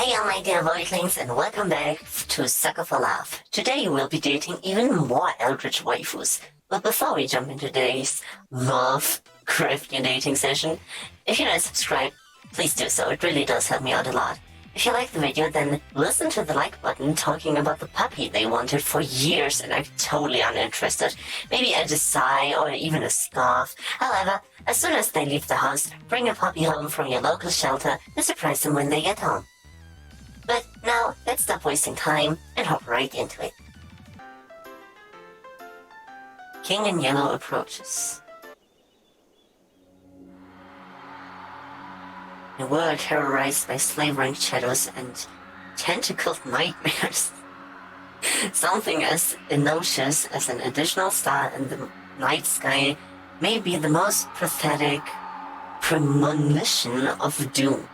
Hey all my dear voidlings and welcome back to Sucker for Love. Today we'll be dating even more eldritch waifus. But before we jump into today's love crafty dating session, if you're not subscribed, please do so. It really does help me out a lot. If you like the video, then listen to the like button talking about the puppy they wanted for years and I'm totally uninterested. Maybe a sigh or even a scarf. However, as soon as they leave the house, bring a puppy home from your local shelter and surprise them when they get home. But now, let's stop wasting time and hop right into it. King in Yellow approaches. A world terrorized by slavering shadows and tentacled nightmares. Something as innocuous as an additional star in the night sky may be the most pathetic premonition of doom.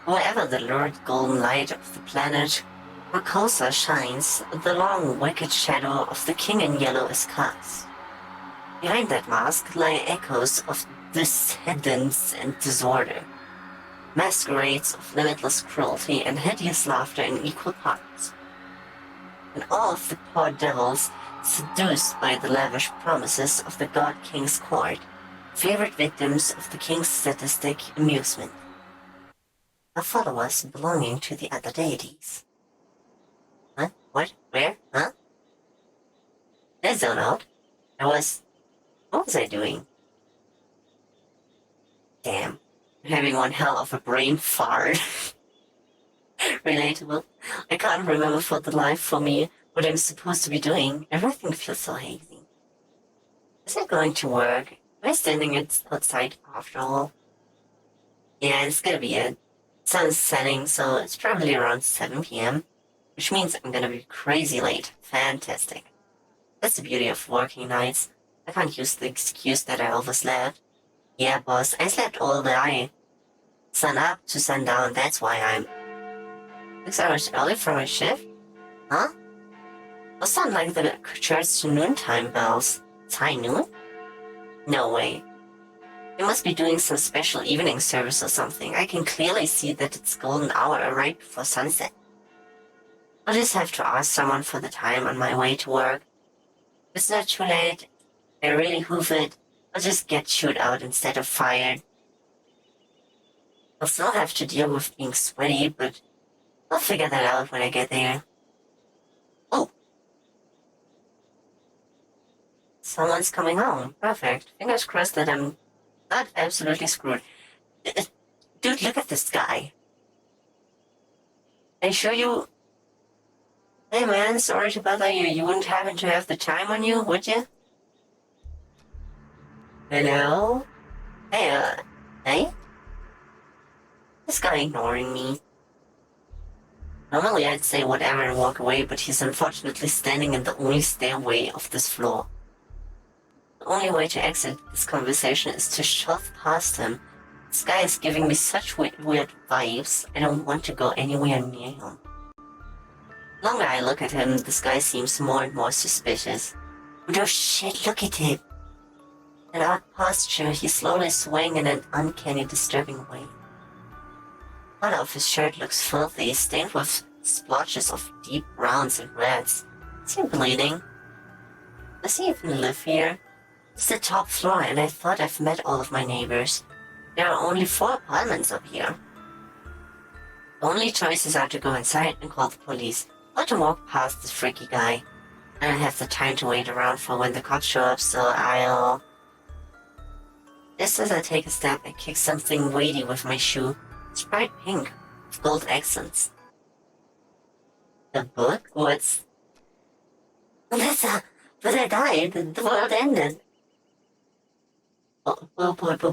Wherever the lurid golden light of the planet Rakosa shines, the long wicked shadow of the King in Yellow is cast. Behind that mask lie echoes of dissidence and disorder, masquerades of limitless cruelty and hideous laughter in equal parts. And all of the poor devils, seduced by the lavish promises of the God King's court, favorite victims of the King's sadistic amusement, are followers belonging to the other deities. Huh? What? Where? Huh? I zone out. What was I doing? Damn. I'm having one hell of a brain fart. Relatable. I can't remember for the life for me what I'm supposed to be doing. Everything feels so hazy. Is it going to work? Am I standing outside after all? Yeah, it's gonna be it. Sun is setting, so it's probably around 7 p.m., which means I'm gonna be crazy late. Fantastic. That's the beauty of working nights. I can't use the excuse that I overslept. Yeah, boss, I slept all day. Sun up to sundown, that's why I'm 6 hours early for my shift? Huh? Those sound like the church noontime bells. It's high noon? No way. They must be doing some special evening service or something. I can clearly see that it's golden hour right before sunset. I'll just have to ask someone for the time on my way to work. If it's not too late, I really hoof it, I'll just get chewed out instead of fired. I'll still have to deal with being sweaty, but I'll figure that out when I get there. Oh! Someone's coming home. Perfect. Fingers crossed that I'm not absolutely screwed. Dude, look at this guy. I show you... Hey man, sorry to bother you. You wouldn't happen to have the time on you, would you? Hello? Hey, hey? This guy ignoring me. Normally I'd say whatever and walk away, but he's unfortunately standing in the only stairway of this floor. The only way to exit this conversation is to shove past him. This guy is giving me such weird vibes, I don't want to go anywhere near him. The longer I look at him, this guy seems more and more suspicious. Oh shit, look at him! In odd posture, he's slowly swaying in an uncanny, disturbing way. One of his shirt looks filthy, stained with splotches of deep browns and reds. Is he bleeding? Does he even live here? It's the top floor and I thought I've met all of my neighbors. There are only 4 apartments up here. The only choices are to go inside and call the police, or to walk past this freaky guy. I don't have the time to wait around for when the cops show up, so I'll... Just as I take a step, I kick something weighty with my shoe. It's bright pink, with gold accents. A book? What's... Melissa, but I died, the world ended. Oh boy,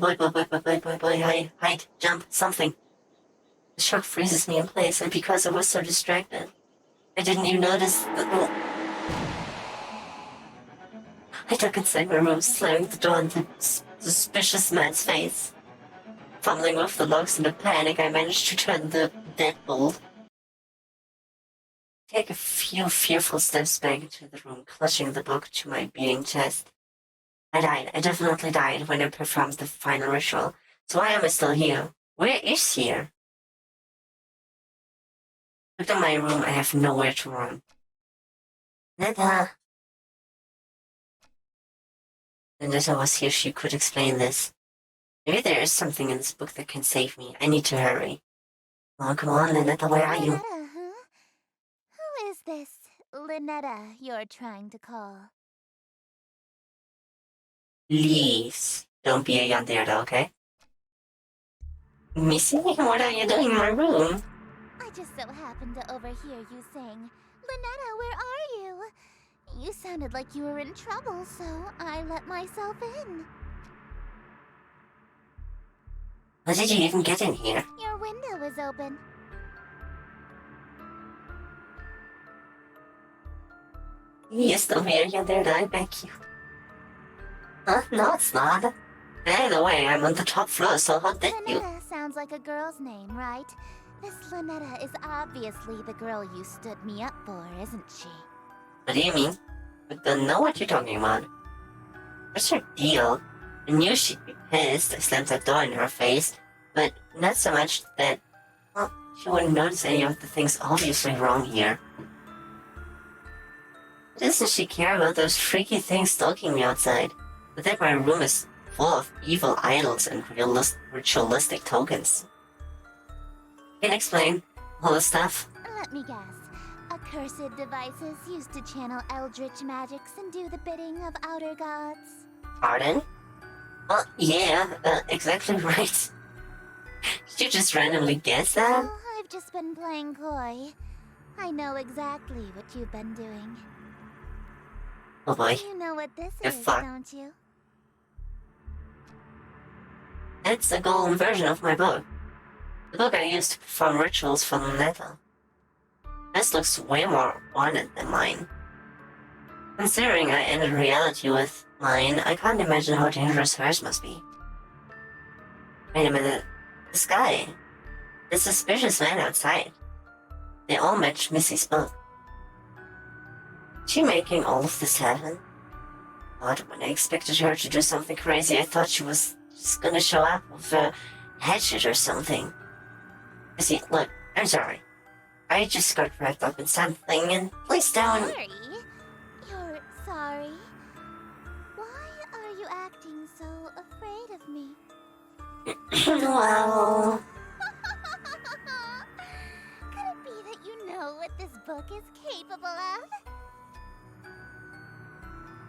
hide, jump, something. The shock freezes me in place, and because I was so distracted, I didn't even notice that... I duck inside my room, slamming the door in the suspicious man's face. Fumbling with the locks in a panic, I managed to turn the deadbolt. Take a few fearful steps back into the room, clutching the book to my beating chest. I definitely died when I performed the final ritual. So why am I still here? Where is here? Look at my room, I have nowhere to run. Netta! If Netta was here, she could explain this. Maybe there is something in this book that can save me. I need to hurry. Oh, come on, Lynetta, where are you? Lynetta, huh? Who is this Lynetta you're trying to call? Please, don't be a yandere, okay? Missy, what are you doing in my room? I just so happened to overhear you saying, Lynetta, where are you? You sounded like you were in trouble, so I let myself in. How did you even get in here? Your window was open. Yes, don't be a yandere, I beg you. Huh? No, it's not. By the way, I'm on the top floor, so how did you? Lynetta sounds like a girl's name, right? This Lynetta is obviously the girl you stood me up for, isn't she? What do you mean? I don't know what you're talking about. What's her deal? I knew she'd be pissed. I slammed that door in her face, but not so much that, well, she wouldn't notice any of the things obviously wrong here. Doesn't she care about those freaky things stalking me outside? But that my room is full of evil idols and ritualistic tokens. Can't explain all the stuff. Let me guess. Accursed devices used to channel eldritch magics and do the bidding of outer gods. Pardon? Well, yeah, exactly right. Did you just randomly guess that? Oh, I've just been playing coy. I know exactly what you've been doing. Oh boy. You know what this You're is, fucked. don't you? That's the golden version of my book. The book I used to perform rituals for Lunetta. This looks way more ornate than mine. Considering I ended reality with mine, I can't imagine how dangerous hers must be. Wait a minute. This guy. The suspicious man outside. They all match Missy's book. Is she making all of this happen? God, when I expected her to do something crazy, I thought she was just gonna show up with a hatchet or something. See, look, I'm sorry. I just got wrapped up in something and please don't. Sorry? You're sorry? Why are you acting so afraid of me? Well, Could it be that you know what this book is capable of?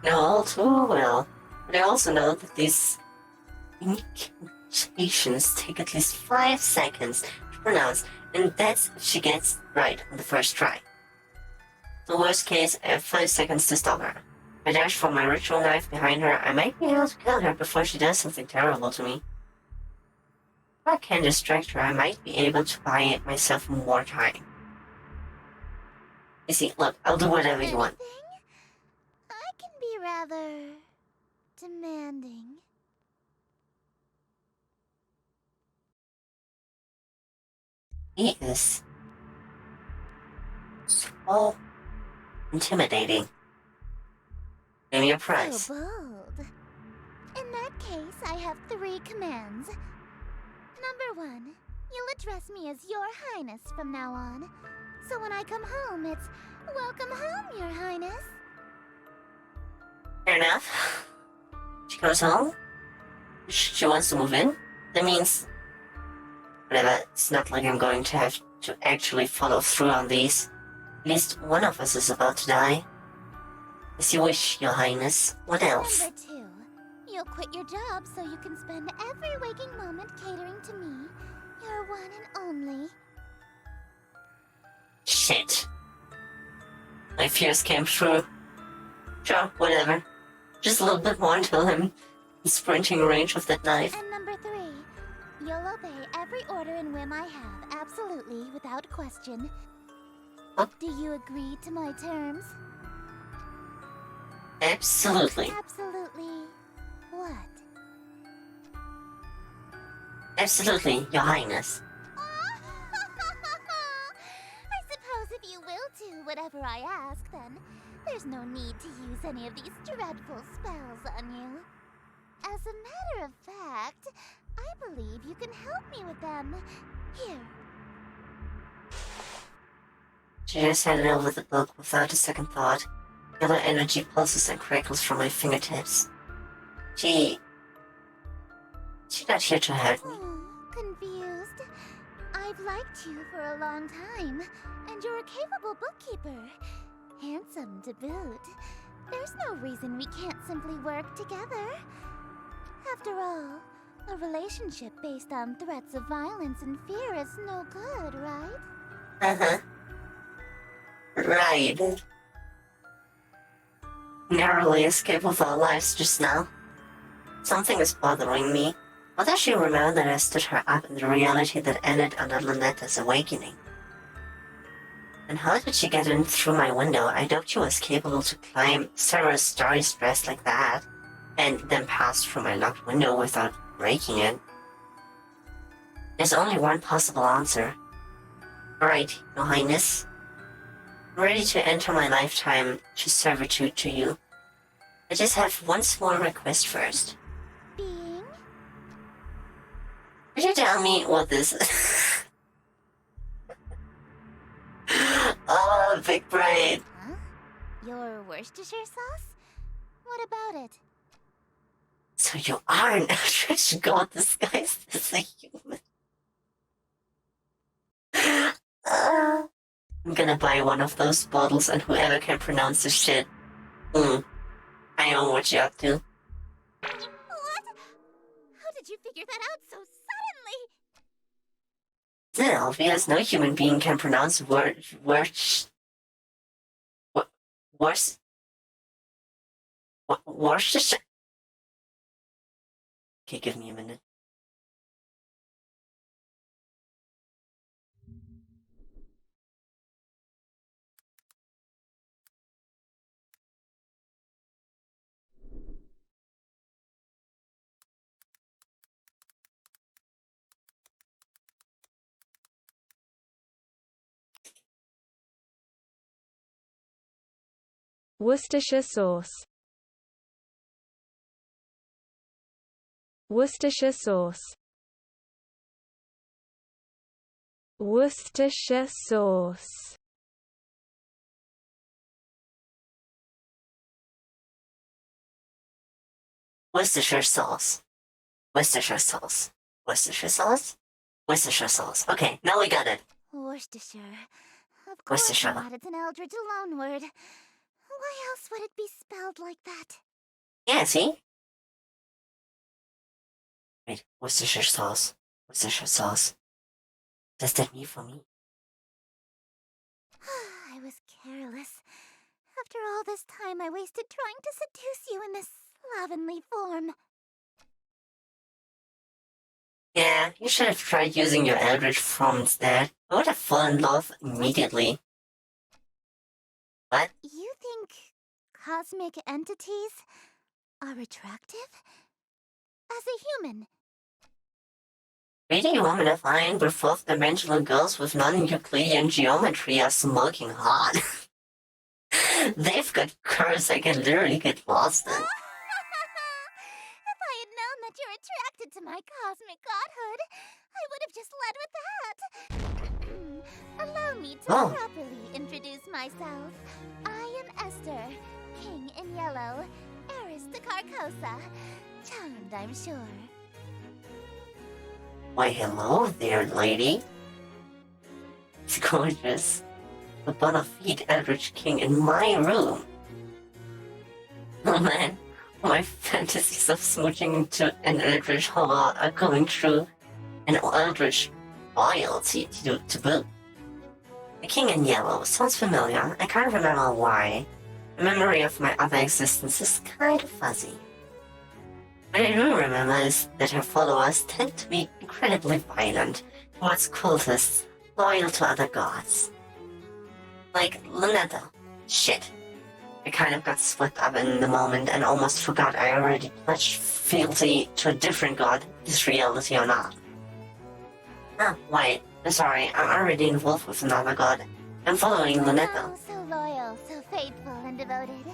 no, all too well. But I also know that these incantations take at least 5 seconds to pronounce, and that's if she gets right on the first try. The worst case, I have 5 seconds to stop her. If I dash for my ritual knife behind her, I might be able to kill her before she does something terrible to me. If I can distract her, I might be able to buy myself more time. You see, look, I'll do whatever you want. Anything? I can be rather demanding. He is so intimidating. Give me a prize. So bold. In that case, I have 3 commands. Number 1, you'll address me as Your Highness from now on. So when I come home, it's welcome home, Your Highness. Fair enough. She comes home. She wants to move in. That means... whatever, it's not like I'm going to have to actually follow through on these. At least one of us is about to die. As you wish, Your Highness. What else? Number 2, you'll quit your job so you can spend every waking moment catering to me, your one and only. Shit. My fears came true. Sure, whatever. Just a little bit more until I'm in sprinting range of that knife. And number 3, you'll obey every order and whim I have, absolutely, without question. What? Do you agree to my terms? Absolutely. Absolutely. What? Absolutely, Your Highness. I suppose if you will do whatever I ask, then there's no need to use any of these dreadful spells on you. As a matter of fact, I believe you can help me with them. Here. She just handed over the book without a second thought. Yellow energy pulses and crackles from my fingertips. She's not here to hurt me. Confused. I've liked you for a long time, and you're a capable bookkeeper. Handsome to boot. There's no reason we can't simply work together. After all, a relationship based on threats of violence and fear is no good, right? Uh-huh. Right. Narrowly escaped with our lives just now. Something is bothering me. What does she remember that I stood her up in the reality that ended under Lunetta's awakening? And how did she get in through my window? I doubt she was capable to climb several stories dressed like that, and then pass through my locked window without breaking it. There's only one possible answer. Alright, Your Highness. I'm ready to enter my lifetime to servitude to you. I just have one small request first. Being? Could you tell me what this is? Oh, big brain. Huh? Your Worcestershire sauce? What about it? So you are an eldritch god disguised as a human. I'm gonna buy one of those bottles and whoever can pronounce this shit. I know what you're up to. What? How did you figure that out so suddenly? It's obvious no human being can pronounce Worcestershire. Okay, give me a minute. Worcestershire sauce. Worcestershire sauce. Worcestershire sauce. Worcestershire sauce. Worcestershire sauce. Worcestershire sauce? Worcestershire sauce. Okay, now we got it. Worcestershire. Of course Worcestershire. not. It's an eldritch loanword. Why else would it be spelled like that? Yeah, see? Wait, Worcestershire sauce. Worcestershire sauce. Does that mean for me? I was careless. After all this time I wasted trying to seduce you in this slovenly form. Yeah, you should have tried using your eldritch form instead. I would have fallen in love immediately. What? You think cosmic entities are attractive? As a human? Really, you want me to find where fourth-dimensional girls with non-Euclidean geometry are smoking hot? They've got curves I can literally get lost in. If I had known that you're attracted to my cosmic godhood, I would have just led with that. Allow me to properly introduce myself. I am Esther, King in Yellow, heiress to Carcosa. Charmed, I'm sure. Why, hello there, lady. It's gorgeous. The bona fide Eldritch King in my room. Oh man, my fantasies of smooching into an Eldritch Horror are coming true. An Eldritch royalty to boot. The King in Yellow sounds familiar. I can't remember why. The memory of my other existence is kind of fuzzy. What I do remember is that her followers tend to be incredibly violent towards cultists loyal to other gods. Like Lunetta. Shit. I kind of got swept up in the moment and almost forgot I already pledged fealty to a different god, this reality or not. Ah, wait. Sorry, I'm already involved with another god. I'm following Lunetta. Oh, so loyal, so faithful and devoted.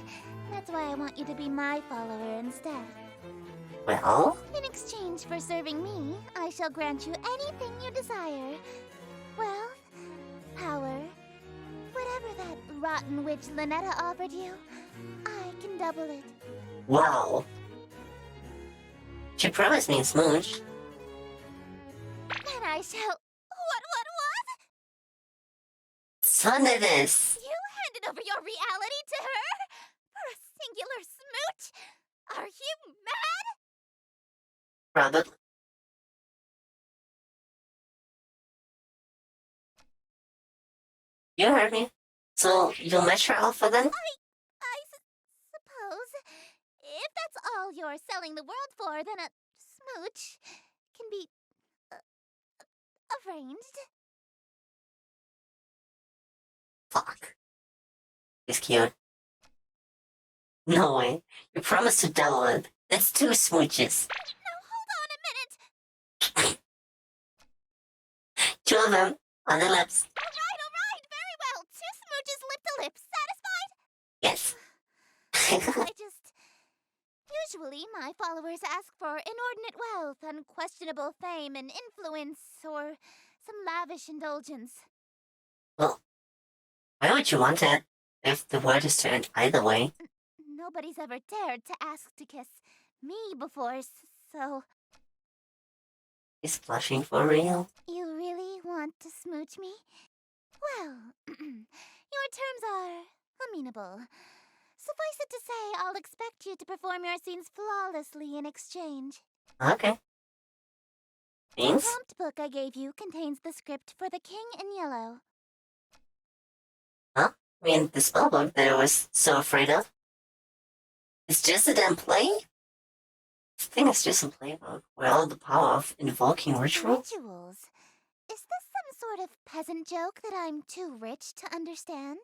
That's why I want you to be my follower instead. Well, In exchange for serving me, I shall grant you anything you desire. Wealth, power, whatever that rotten witch Lynetta offered you, I can double it. wow. She promised me a smooch. And I shall... What? Son of this! You handed over your reality to her? For a singular smooch? Are you mad? Probably. You heard me. So, you'll match her offer then? Suppose. If that's all you're selling the world for, then a smooch can be... arranged. Fuck. He's cute. No way. You promised to double it. That's 2 smooches. Now hold on a minute. 2 of them on the lips. Alright, very well. 2 smooches lip to lip. Yes. Satisfied? Usually, my followers ask for inordinate wealth, unquestionable fame and influence, or some lavish indulgence. Well, why would you want that if the word is turned either way? Nobody's ever dared to ask to kiss me before, so... He's blushing for real. You really want to smooch me? Well, your terms are amenable. Suffice it to say, I'll expect you to perform your scenes flawlessly in exchange. Okay. The Means? prompt book I gave you contains the script for The King in Yellow. Huh? I mean, the spellbook that I was so afraid of? It's just a damn play? I think it's just a playbook where all the power of invoking rituals? Rituals? Is this some sort of peasant joke that I'm too rich to understand?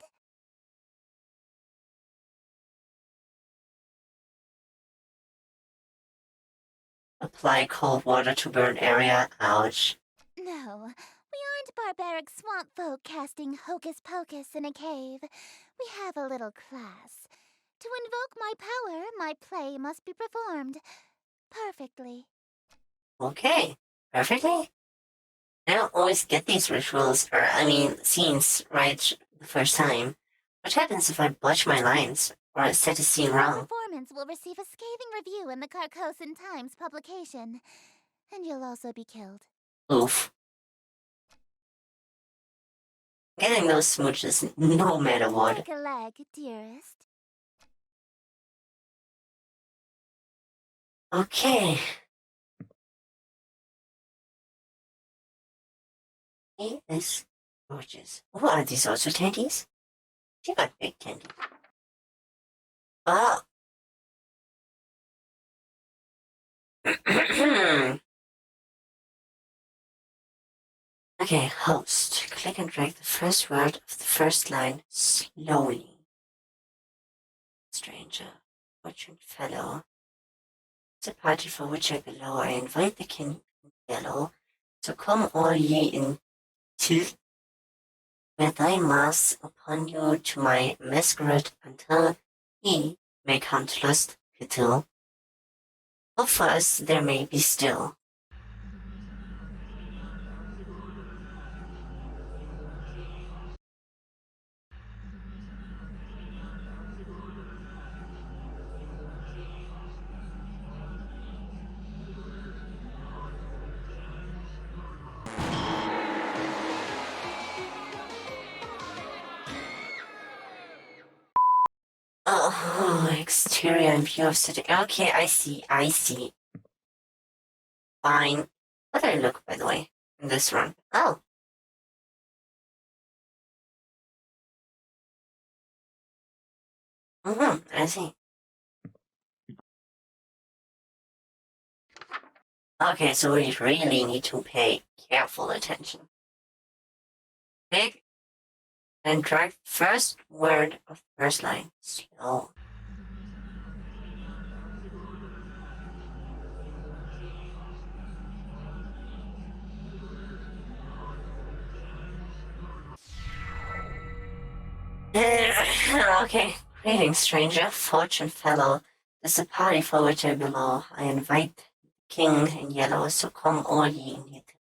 Apply cold water to burn area. Ouch. No, we aren't barbaric swamp folk casting hocus pocus in a cave. We have a little class. To invoke my power, my play must be performed perfectly. Okay. Perfectly? I don't always get these rituals, or I mean, scenes right the first time. What happens if I botch my lines, or I set a scene Your wrong? performance will receive a scathing review in the Carcosan Times publication, and you'll also be killed. Oof. Getting those smooches no matter what. Take a leg, dearest. Okay. He is gorgeous. Oh, are these also tendies? She got big tendies. Oh. Okay, host. Click and drag the first word of the first line slowly. Stranger, fortune fellow. It's a party for which I below. I invite the king in yellow. So come all ye in to wear thy mask upon you to my masquerade until he may come to lust till. Hope for us there may be still. Oh, exterior and view of city. Okay, I see. Fine. How do I look, by the way, in this run? Oh. I see. Okay, so we really need to pay careful attention. Pick and drag first word of first line. Slow. Okay, greetings, stranger, fortune fellow. As a party for which I belong, I invite the king in yellow, so come all ye in it.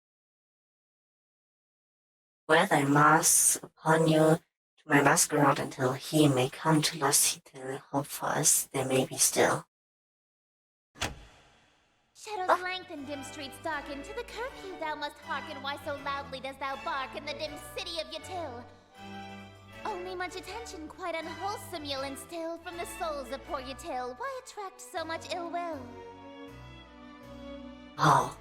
Wear thy masks upon you to my masquerade until he may come to Lost Hill. Hope for us there may be still. Shadows lengthen, dim streets darken. To the curfew thou must hearken. Why so loudly dost thou bark in the dim city of Yatil? Only much attention, quite unwholesome, you'll instill from the souls of poor Yatil. Why attract so much ill will? Oh.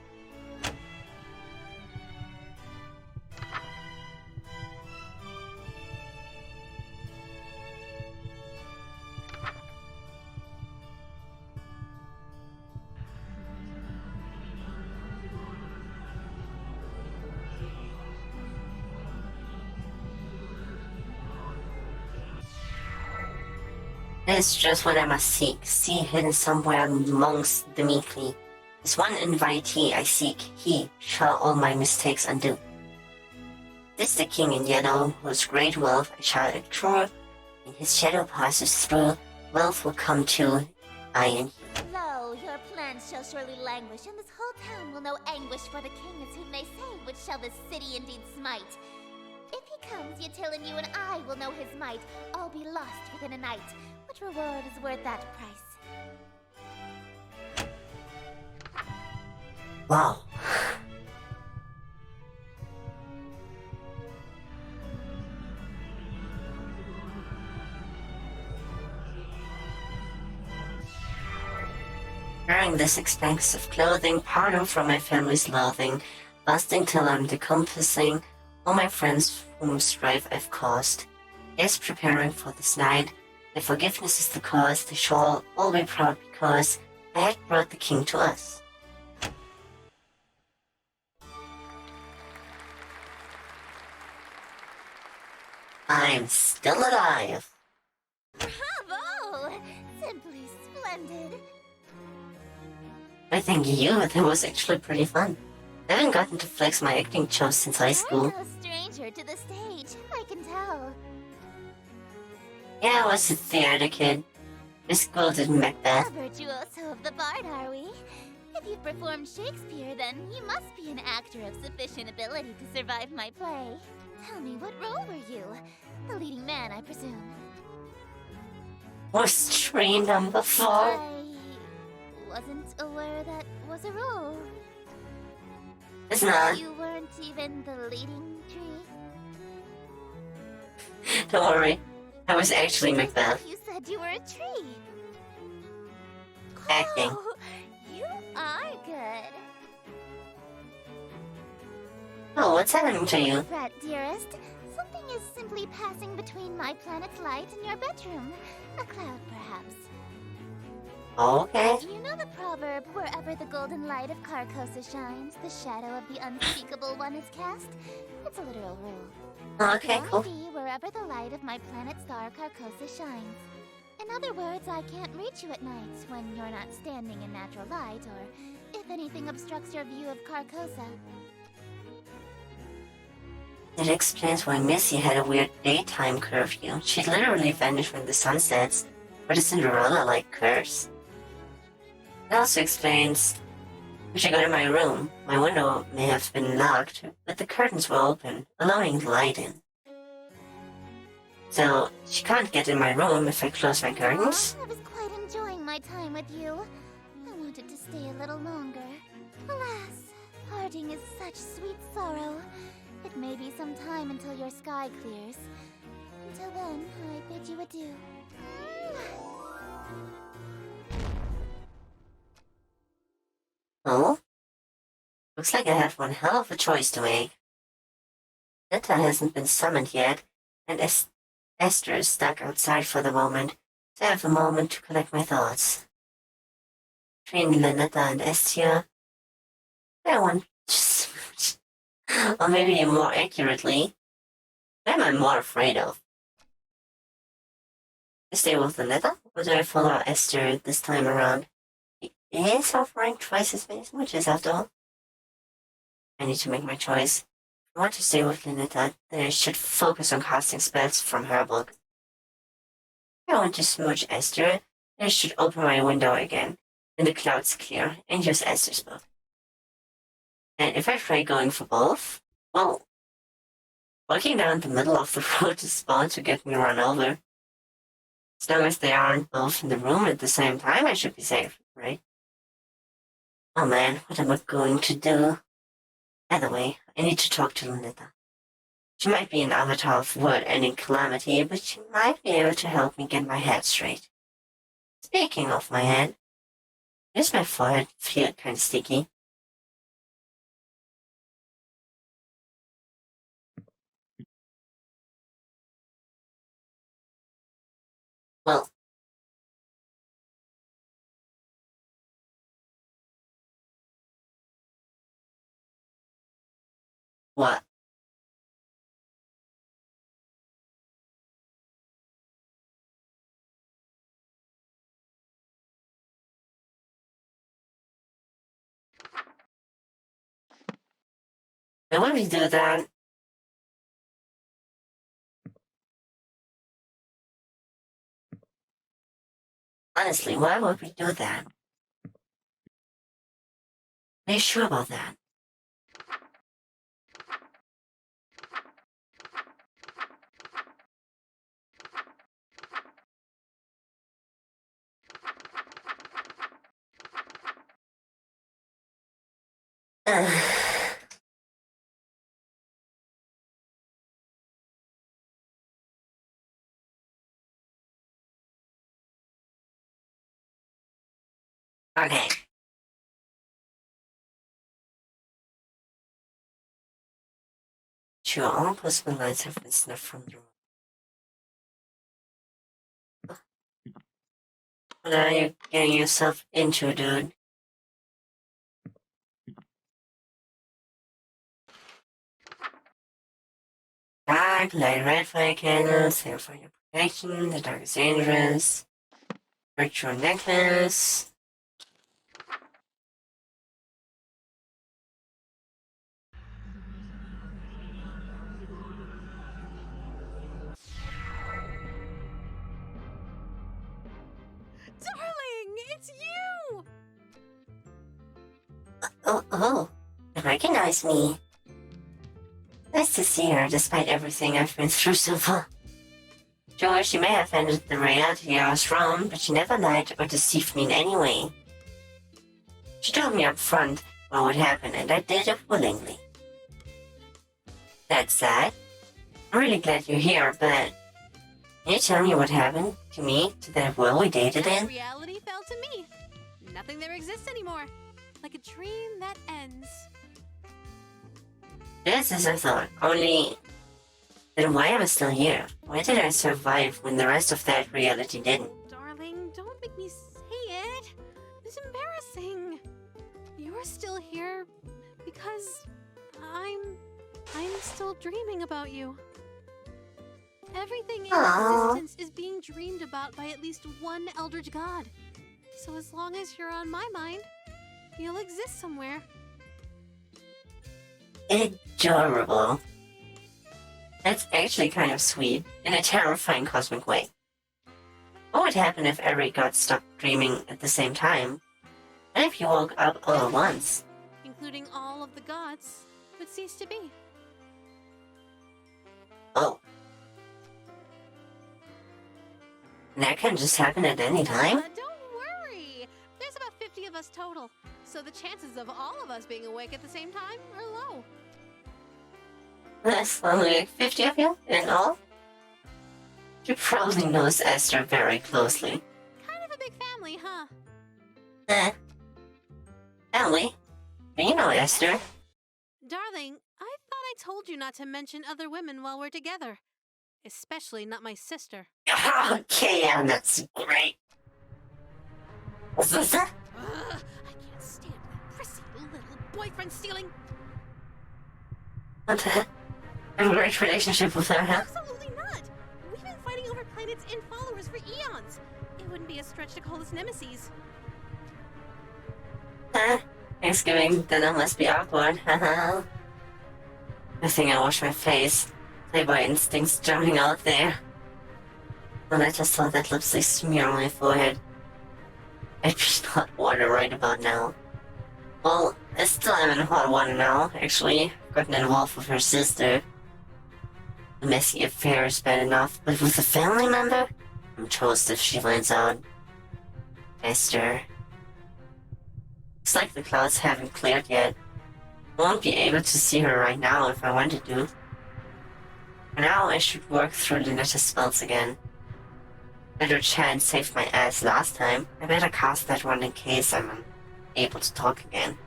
It's just what I must seek, see hidden somewhere amongst the meekly. This one invitee I seek, he shall all my mistakes undo. This the king in yellow, whose great wealth I shall adore. When his shadow passes through, wealth will come to I and he. Lo, your plans shall surely languish, and this whole town will know anguish, for the king is whom they say, which shall this city indeed smite. If he comes, Yatil and you and I will know his might, all be lost within a night. What reward is worth that price? Wow. Wearing this expensive clothing, pardon from my family's loathing, lasting till I'm decomposing, all my friends whom strife I've caused. Yes, preparing for this night, their forgiveness is the cause, they shall all be proud because I had brought the king to us. I'm still alive. Bravo! Simply splendid. I thank you, that was actually pretty fun. I haven't gotten to flex my acting chops since high school. You're no stranger to the stage, I can tell. Yeah, I was a theater kid. My school did Macbeth. A virtuoso of the bard, are we? If you've performed Shakespeare, then you must be an actor of sufficient ability to survive my play. Tell me, what role were you? The leading man, I presume. Was tree number 4? I wasn't aware that was a role. It's not. You weren't even the leading tree? Don't worry. I was actually Macbeth. You said you were a tree. Acting. Oh, you are good. Oh, what's happening to you? Fret, dearest. Something is simply passing between my planet's light and your bedroom. A cloud, perhaps. Okay. You know the proverb, wherever the golden light of Carcosa shines, the shadow of the unspeakable one is cast? It's a literal rule. Okay, It cool. can only be wherever the light of my planet star Carcosa shines. In other words, I can't reach you at night when you're not standing in natural light, or if anything obstructs your view of Carcosa. That explains why Missy had a weird daytime curfew. She'd literally vanish when the sun sets, but a Cinderella-like curse. It also explains when she got in my room. My window may have been locked, but the curtains were open, allowing the light in. So, she can't get in my room if I close my curtains? I was quite enjoying my time with you. I wanted to stay a little longer. Alas, parting is such sweet sorrow. It may be some time until your sky clears. Until then, I bid you adieu. Oh? Looks like I have one hell of a choice to make. Netta hasn't been summoned yet, and Esther is stuck outside for the moment, so I have a moment to collect my thoughts. Between Lynetta and Estia, I want to smooch. Or maybe more accurately, what am I more afraid of? I stay with Lynetta, or do I follow Esther this time around? He is offering twice as many smooches after all. I need to make my choice. If I want to stay with Lynetta, then I should focus on casting spells from her book. If I want to smooch Esther, then I should open my window again, when the clouds clear, and use Esther's book. And if I try going for both, well, walking down the middle of the road is bound to get me run over. As long as they aren't both in the room at the same time, I should be safe, right? Oh man, what am I going to do? By the way, I need to talk to Lunetta. She might be an avatar of word-ending calamity, but she might be able to help me get my head straight. Speaking of my head, does my forehead feel kind of sticky? Well, what? And when we do that, honestly, why would we do that? Are you sure about that? Okay. Sure, all possible lights have been snuffed from the room. What are you getting yourself into, dude? Dark, light red fire candles, here for your protection, the dark is dangerous. Virtual necklace. Darling, it's you! Oh, you recognize me. Nice to see her, despite everything I've been through so far. Sure, she may have ended the reality I was from, but she never lied or deceived me in any way. She told me up front what would happen, and I did it willingly. That said, I'm really glad you're here, but can you tell me what happened to me, to that world we dated in? Reality fell to me. Nothing there exists anymore. Like a dream that ends. Just as I thought, only... Then why am I still here? Why did I survive when the rest of that reality didn't? Darling, don't make me say it. It's embarrassing. You're still here because I'm still dreaming about you. Everything in Aww. existence is being dreamed about by at least one eldritch god. So as long as you're on my mind, you'll exist somewhere. Adorable. That's actually kind of sweet, in a terrifying cosmic way. What would happen if every god stopped dreaming at the same time? And if you woke up all at once? Including all of the gods would cease to be. Oh. And that can just happen at any time? Don't worry. There's about 50 of us total, so the chances of all of us being awake at the same time are low. That's only like 50 of you in all? She probably knows Esther very closely. Kind of a big family, huh? Emily, do you know Esther? Darling, I thought I told you not to mention other women while we're together. Especially not my sister. Okay, yeah, that's great. Ugh, I can't stand that prissy little boyfriend stealing. What the? I have a great relationship with her, huh? Absolutely not. We've been fighting over planets and followers for eons. It wouldn't be a stretch to call us nemesis. Thanksgiving dinner must be awkward, haha. I think I wash my face. Playboy instincts jumping out there. And I just saw that lipstick smear on my forehead. I'd be in hot water right about now. Well, I still am in hot water now, actually. Gotten involved with her sister. The messy affair is bad enough, but with a family member? I'm toast if she finds out. Esther. Looks like the clouds haven't cleared yet. I won't be able to see her right now if I wanted to. For now, I should work through the Netta spells again. Eldritch Hand saved my ass last time. I better cast that one in case I'm able to talk again.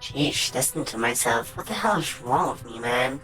Sheesh, listen to myself. What the hell is wrong with me, man?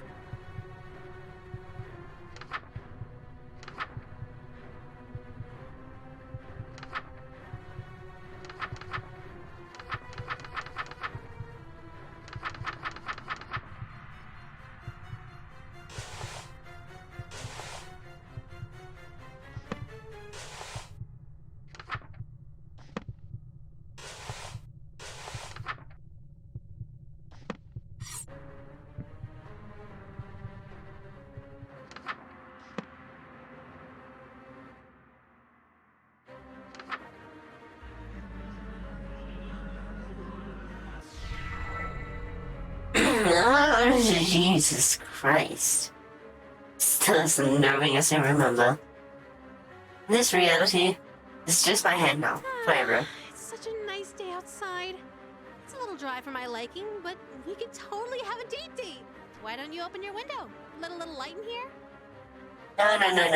Oh, Jesus Christ. Still as unnerving as I remember. In this reality, it's just my head now, forever. It's such a nice day outside. It's a little dry for my liking, but we could totally have a date. Why don't you open your window? Let a little light in here?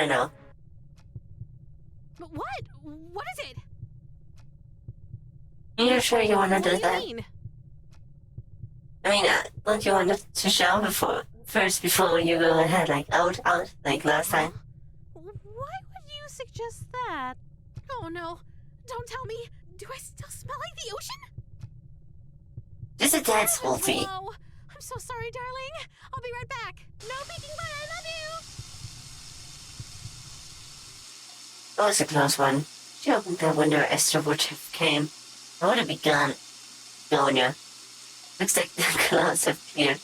No. But what? What is it? You're sure you want to do What do that? you mean? I mean, don't you want to shower before you go ahead, like out, like last time? Why would you suggest that? Oh no, don't tell me. Do I still smell like the ocean? Just a tad salty. Whoa, I'm so sorry, darling. I'll be right back. No peeking, but I love you. That was a close one. She opened that window, Esther would have came. I would have begun. Gonya. Looks like the clouds have cleared,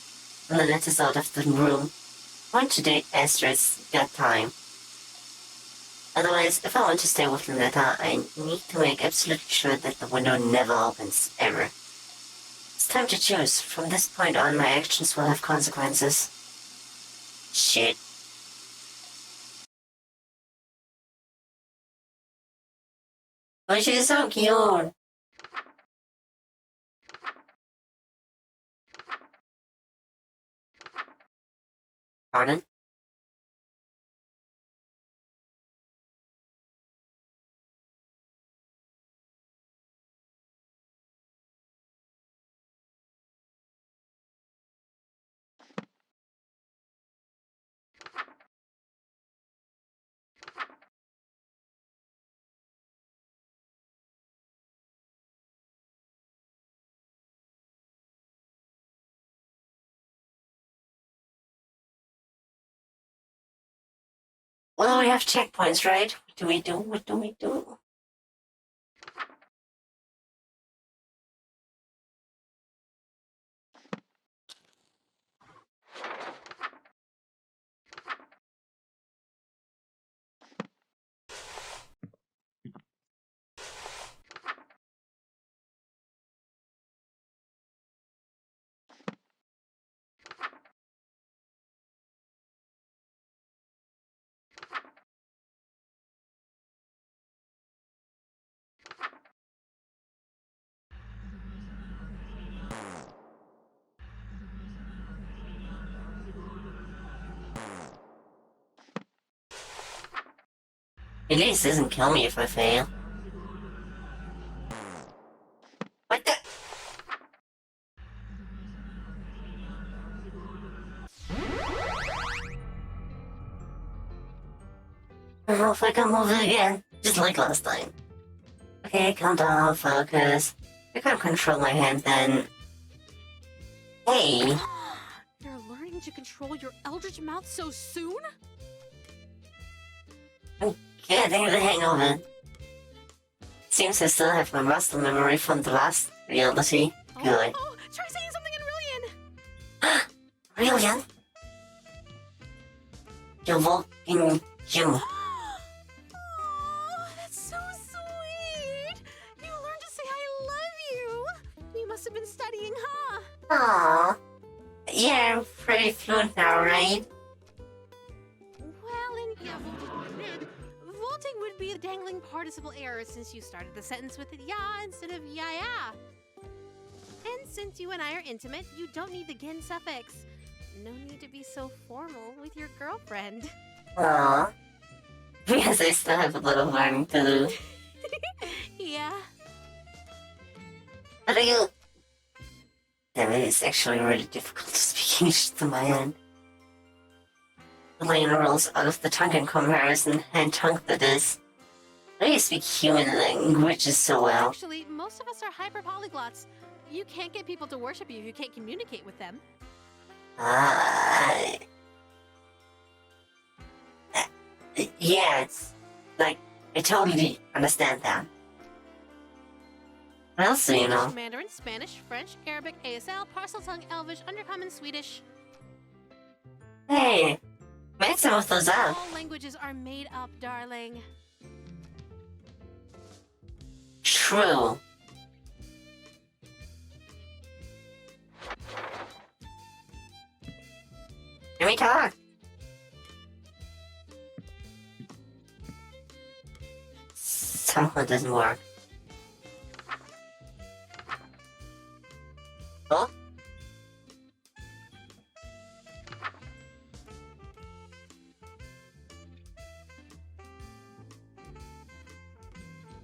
and the letters out of the room. I want to date Esther, it's that time. Otherwise, if I want to stay with Lunetta, I need to make absolutely sure that the window never opens, ever. It's time to choose. From this point on, my actions will have consequences. Shit. Oh, she's so cute. Pardon? Well, we have checkpoints, right? What do we do? What do we do? At least doesn't kill me if I fail. What the? I don't know if I can move it again, just like last time. Okay, calm down, focus. I can't control my hand then. Hey, You're learning to control your eldritch mouth so soon? getting the hang of it. Seems I still have my muscle memory from the last reality. Good. Oh, try saying something in Rillian. Brilliant. You're walking Jim. Oh, that's so sweet. Aww. Yeah, I'm pretty fluent now, right? Well, and yeah, vaulting would be a dangling participle error since you started the sentence with yeah instead of yeah. And since you and I are intimate, you don't need the gin suffix. No need to be so formal with your girlfriend. Aww. Because I still have a little learning to do. Yeah. But you... Damn, it is actually really difficult to speak English to my end. The lane rolls out of the tongue in comparison, and tongue that is. How do you speak human languages so well? Actually, most of us are hyper-polyglots. You can't get people to worship you if you can't communicate with them. Yeah, it's like, I totally understand that. What else do you know? Mandarin, Spanish, French, Arabic, ASL, Parcel Tongue, Elvish, Undercommon, Swedish. Hey, make some of those up. All languages are made up, darling. True. Let me talk. Somehow it doesn't work. Oh?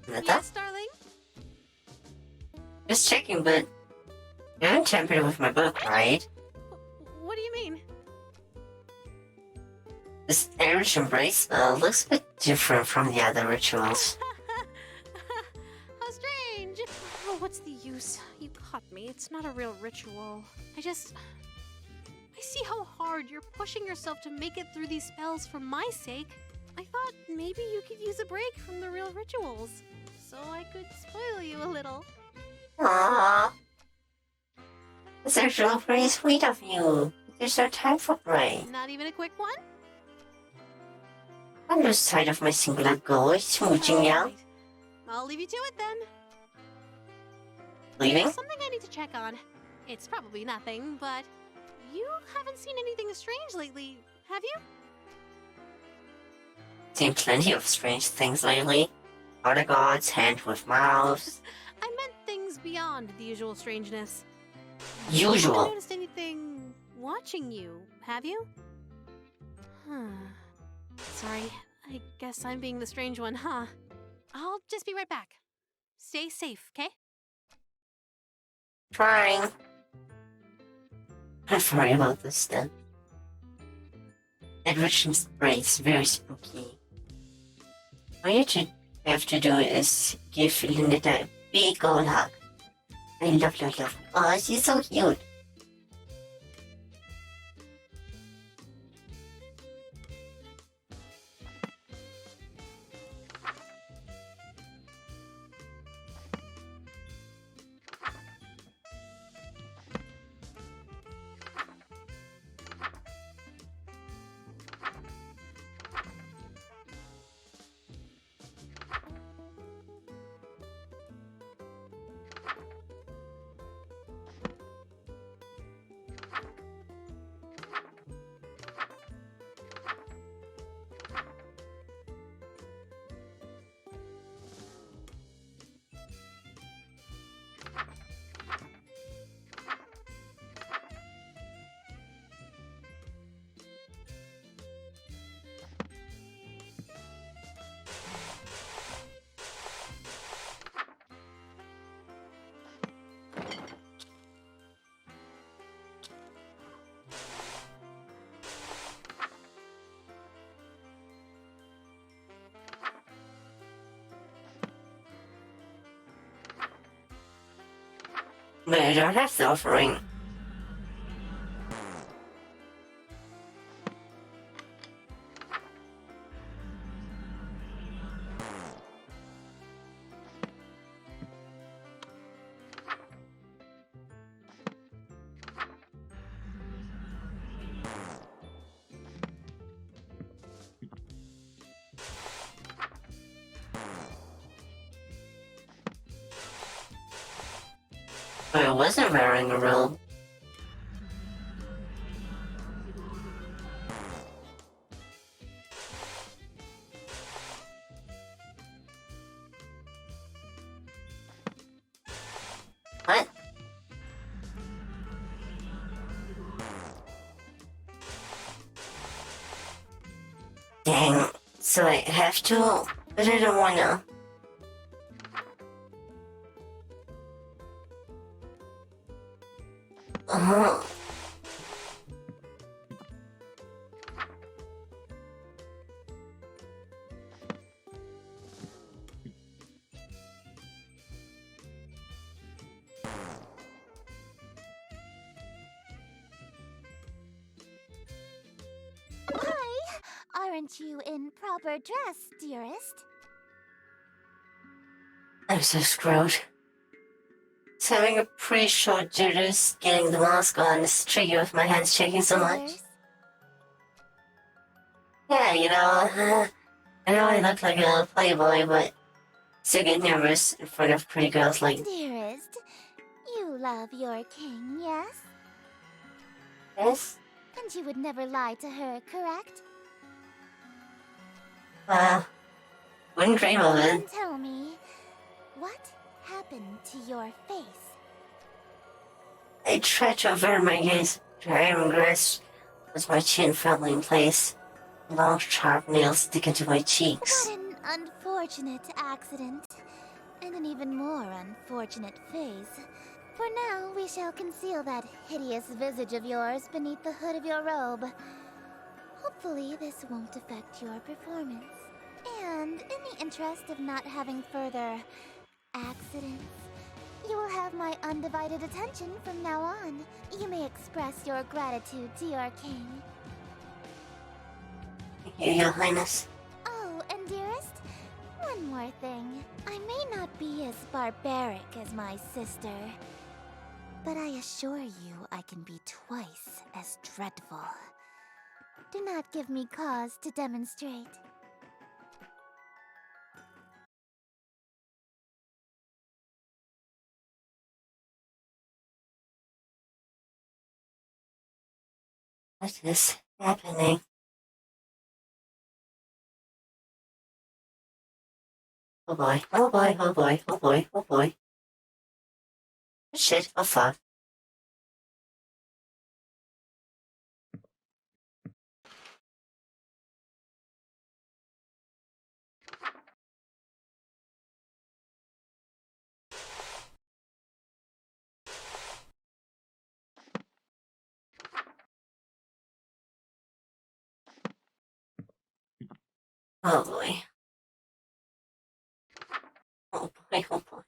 Nata? Yes, darling? Just checking, but you haven't tampered with my book, right? What do you mean? This Irish embrace looks a bit different from the other rituals. How strange. Oh, what's the use? You caught me. It's not a real ritual. I see how hard you're pushing yourself to make it through these spells for my sake. I thought maybe you could use a break from the real rituals, so I could spoil you a little. Aww. That's actually pretty sweet of you. There's no time for break. Not even a quick one? I'm just tired of my singular goal, smooching now. Alright. I'll leave you to it then. Leaving? There's something I need to check on. It's probably nothing, but you haven't seen anything strange lately, have you? Seen plenty of strange things lately. Other gods, hand with mouths. I meant things beyond the usual strangeness. Usual. You haven't noticed anything watching you, have you? Sorry, I guess I'm being the strange one, huh? I'll just be right back. Stay safe, okay? Trying. I'm sorry about this then. That rich embrace very spooky. All you have to do is give Linetta a big old hug. I love you. Oh, she's so cute. But I don't have the offering. But I wasn't wearing a robe. Dang, so I have to, but I don't wanna. Uh-huh. Why aren't you in proper dress, dearest? I'm so screwed. It's having a pretty short jitters, getting the mask on is tricky with my hands shaking so much. Jitters? Yeah, I know I look like a playboy, but still get nervous in front of pretty girls like Dearest, you love your king, yes? this. And you would never lie to her, correct? Wouldn't dream of Then it. tell me, what happened to your face? I tried to avert my gaze. Dry regrets as my chin firmly in place. Long, sharp nails stick into my cheeks. What an unfortunate accident. And an even more unfortunate face. For now, we shall conceal that hideous visage of yours beneath the hood of your robe. Hopefully, this won't affect your performance. And in the interest of not having further accidents, you will have my undivided attention from now on. You may express your gratitude to your king. Your Highness. Oh, and dearest, one more thing. I may not be as barbaric as my sister, but I assure you I can be twice as dreadful. Do not give me cause to demonstrate. What is happening? Oh boy, oh boy, oh boy, oh boy, oh boy. Shit, oh fuck. Oh boy. Oh boy, oh boy.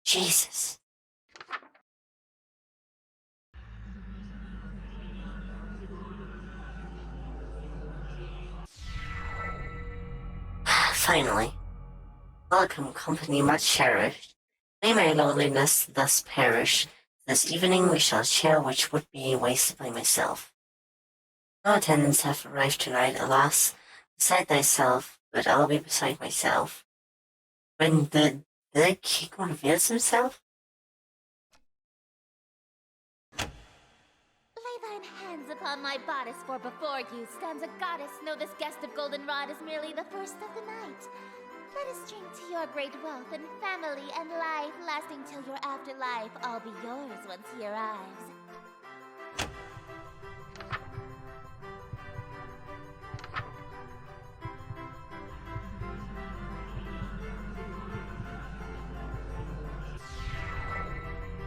Jesus. Finally. Welcome, company much cherished. May my loneliness thus perish. This evening we shall share which would be wasted by myself. No attendants have arrived tonight, alas. Beside thyself, but I'll be beside myself. When the king reveals himself? Lay thine hands upon my bodice, for before you stands a goddess. Know this guest of goldenrod is merely the first of the night. Let us drink to your great wealth and family and life, lasting till your afterlife. All be yours once he arrives.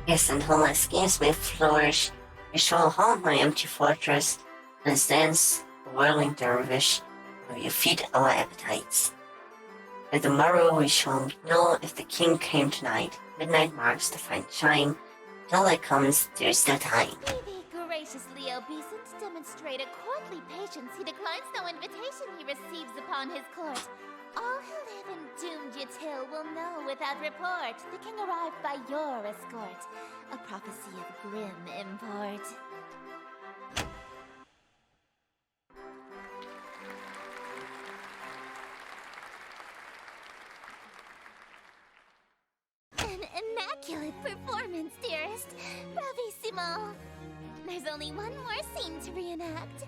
Yes, until my schemes may flourish, I shall haunt my empty fortress and dance the whirling dervish, where you feed our appetites. And tomorrow we shall know if the king came tonight. Midnight marks the fine chime. Till it comes, there's still time. Be thee graciously obeisant, demonstrate a courtly patience. He declines no invitation he receives upon his court. All who live in doomed Yatil will know without report the king arrived by your escort, a prophecy of grim import. An immaculate performance, dearest. Bravissimo. There's only one more scene to reenact.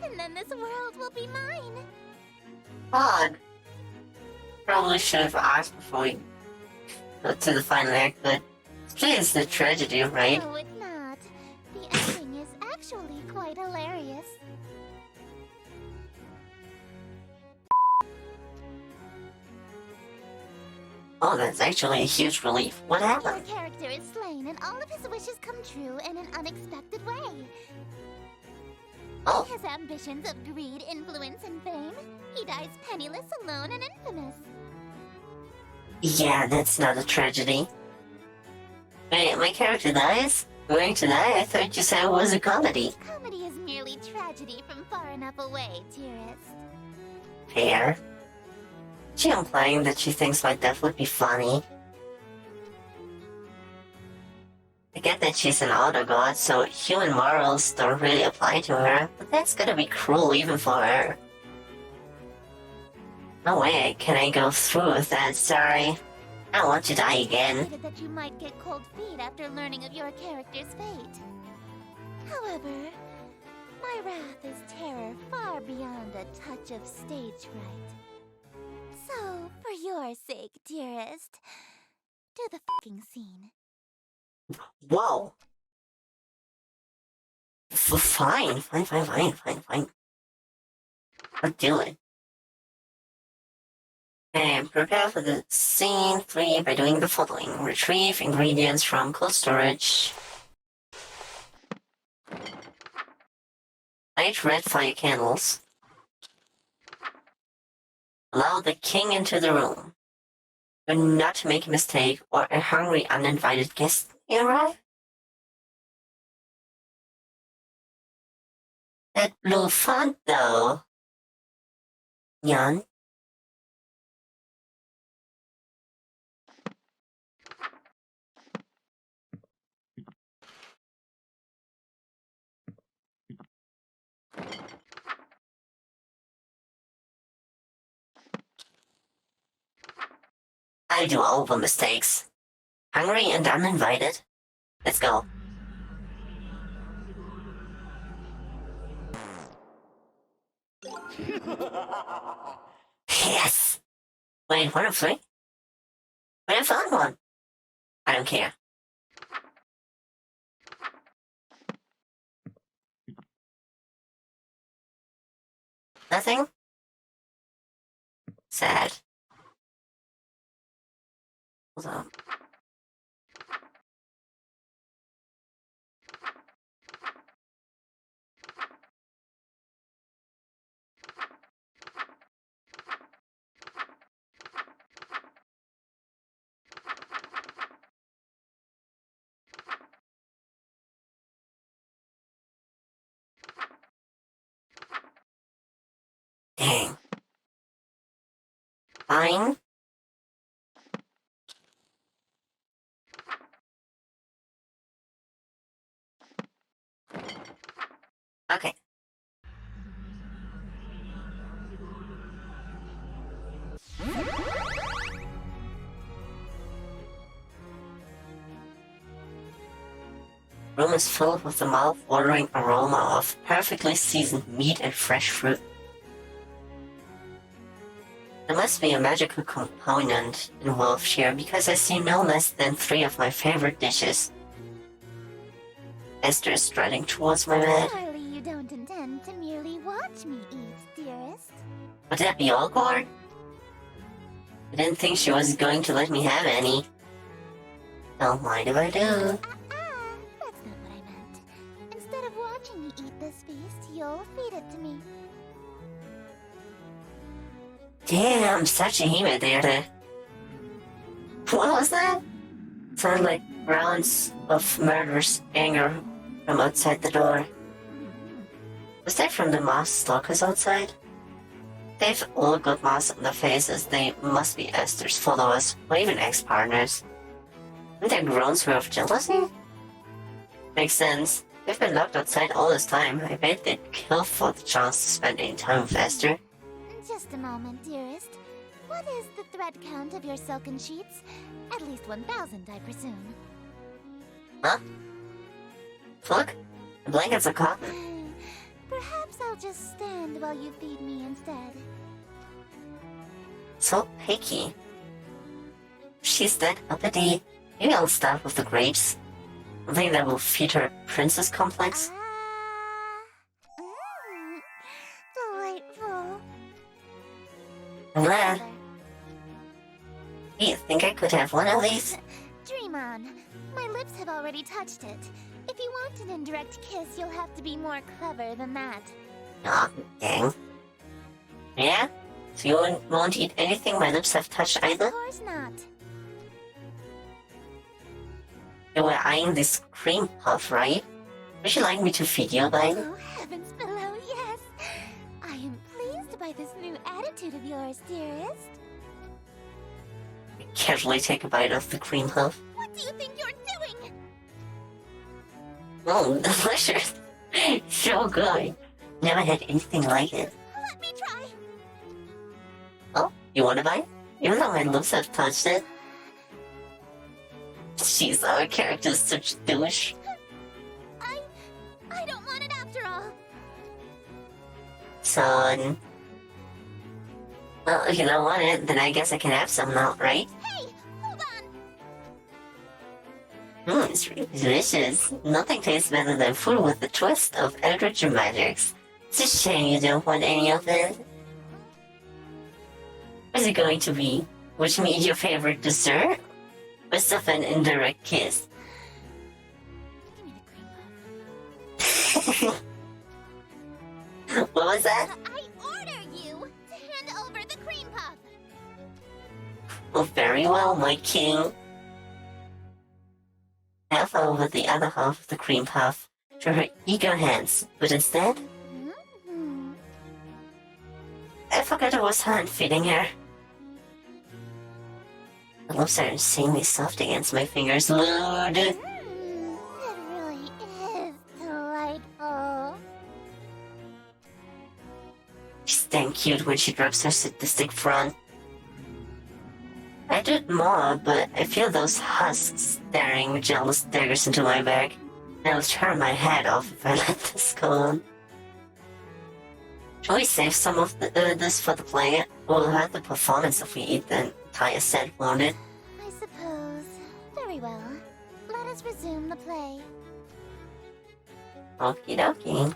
and then this world will be mine. Odd. Probably should have asked before we got to the final act, but it's the tragedy, right? No, it's not. The ending is actually quite hilarious. Oh, that's actually a huge relief. What Your happened? character is slain, and all of his wishes come true in an unexpected way. Oh, His ambitions of greed, influence, and fame. He dies penniless, alone, and infamous. yeah, that's not a tragedy. Wait, my character dies? Going to die? I thought you said it was a comedy. Comedy is merely tragedy from far enough away, dearest. Fair. She implying that she thinks my death would be funny. I get that she's an auto-god, so human morals don't really apply to her, but that's gonna be cruel even for her. No way can I go through with that, sorry. I don't want to die again. Stated that you might get cold feet after learning of your character's fate. However, my wrath is terror far beyond a touch of stage fright. So, for your sake, dearest, do the fucking scene. Whoa! Fine. I'll do it. And prepare for the scene 3 by doing the following. Retrieve ingredients from cold storage. Light red fire candles. Allow the king into the room. Do not make a mistake or a hungry uninvited guest may arrive. That blue font though. Yan. I do all the mistakes. Hungry and uninvited. Let's go. Yes! Wait, 1 of 3? Wait, I found one. I don't care. Nothing? Sad. Hold on. Dang. Fine. Okay. Room is filled with the mouth-watering aroma of perfectly seasoned meat and fresh fruit. There must be a magical component involved here because I see no less than 3 of my favorite dishes. Esther is striding towards my bed. Surely you don't intend to merely watch me eat, dearest. Would that be awkward? I didn't think she was going to let me have any. Don't mind if I do. That's not what I meant. Instead of watching me eat this feast, you'll feed it to me. Damn, Sashihime there. What was that? Sounded like rounds of murderous anger from outside the door. Was that from the masked stalkers outside? They've all got masks on their faces. They must be Esther's followers, or even ex-partners. And their groans were of jealousy? Makes sense. They've been locked outside all this time. I bet they'd kill for the chance to spend any time with Esther. Just a moment, dearest. What is the thread count of your silken sheets? At least 1,000, I presume. Huh? Look, the blankets are cotton. Perhaps I'll just stand while you feed me instead. So picky. She's that uppity. Maybe I'll start with the grapes. I think that will feed her princess complex. Delightful. I'm glad. You think I could have one of these? Dream on. My lips have already touched it. If you want an indirect kiss, you'll have to be more clever than that. Aw, dang. Yeah? So you won't eat anything my lips have touched either? Of course not. You were eyeing this cream puff, right? Would you like me to feed you a bite? Oh, heavens below, yes. I am pleased by this new attitude of yours, dearest. Casually take a bite of the cream puff. What do you think you're doing? Oh, delicious. So good. Never had anything like it. Let me try. Oh, you want a bite? Even though my lips have touched it. Jeez, our character's such a douche. I don't want it after all. Son. Well, if you don't want it, then I guess I can have some now, right? Hey, hold on. It's really delicious. Nothing tastes better than food with a twist of eldritch magics. It's a shame you don't want any of it. What's it going to be? Which means your favorite dessert? Or stuff an indirect kiss? Give me the cream puff. What was that? I order you to hand over the cream puff. Oh, very well, my king. Half over the other half of the cream puff to her eager hands, but instead, Mm-hmm. I forgot it was hand feeding her. The lips are insanely soft against my fingers. Lord. It really is delightful. She's dang cute when she drops her sadistic front. I did more, but I feel those husks staring jealous daggers into my back. I'll turn my head off if I let this go on. Shall we save some of this for the play? We'll have the performance if we eat the entire set, won't it? I suppose. Very well. Let us resume the play. Okie dokie.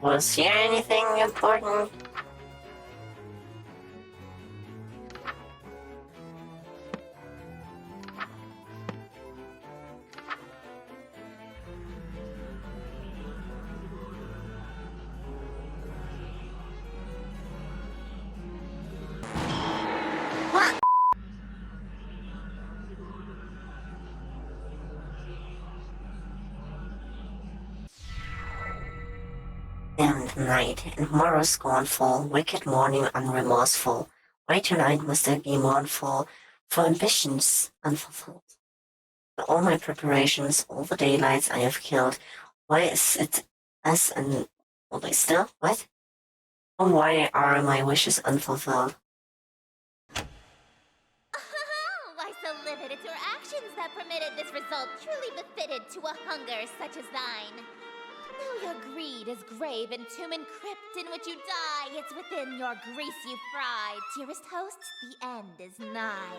Was here anything important? What? Damned night, and morrow scornful, wicked morning unremorseful. Why tonight must I be mournful, for ambitions unfulfilled? For all my preparations, all the daylights I have killed, why is it as an... Hold I still? What? Oh, why are my wishes unfulfilled? Why so livid? It's your actions that permitted this result, truly befitted to a hunger such as thine. Though your greed is grave and tomb and crypt in which you die, it's within your grease you fry. Dearest host, the end is nigh.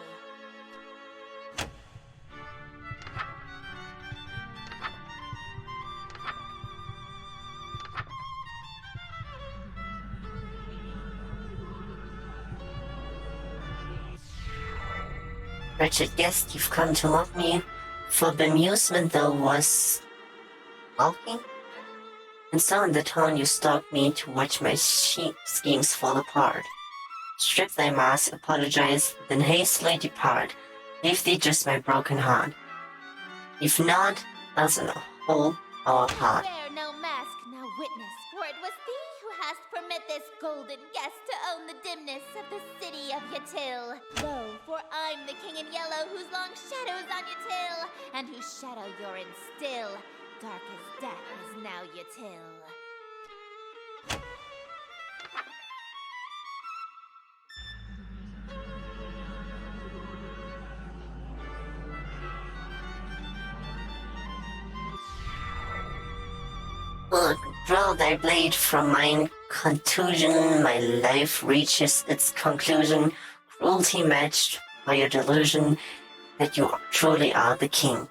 Wretched guest, you've come to mock me, for bemusement thou was walking? And so in the town you stalked me to watch my schemes fall apart. Strip thy mask, apologize, then hastily depart. Leave thee just my broken heart. If not, else in a whole our heart. Wear no mask, now witness, for it was thee who hast permit this golden guest to own the dimness of the city of Yatil. Lo, for I'm the king in yellow whose long shadow's on Yatil, and whose shadow you're in still. Dark as death is now Yatil. Look, draw thy blade from mine contusion, my life reaches its conclusion, cruelty matched by your delusion that you truly are the king.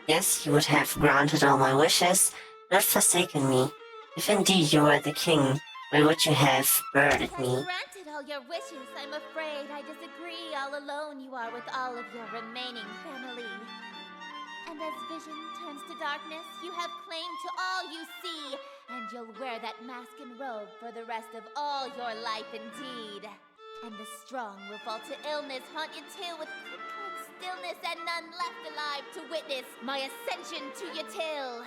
Yes, you would have granted all my wishes, not forsaken me. If indeed you were the king, why would you have murdered I've me? granted all your wishes. I'm afraid I disagree. All alone you are with all of your remaining family. And as vision turns to darkness, you have claim to all you see. And you'll wear that mask and robe for the rest of all your life indeed. And the strong will fall to illness, haunt you too with quick stillness, and none left alive to witness my ascension to your till.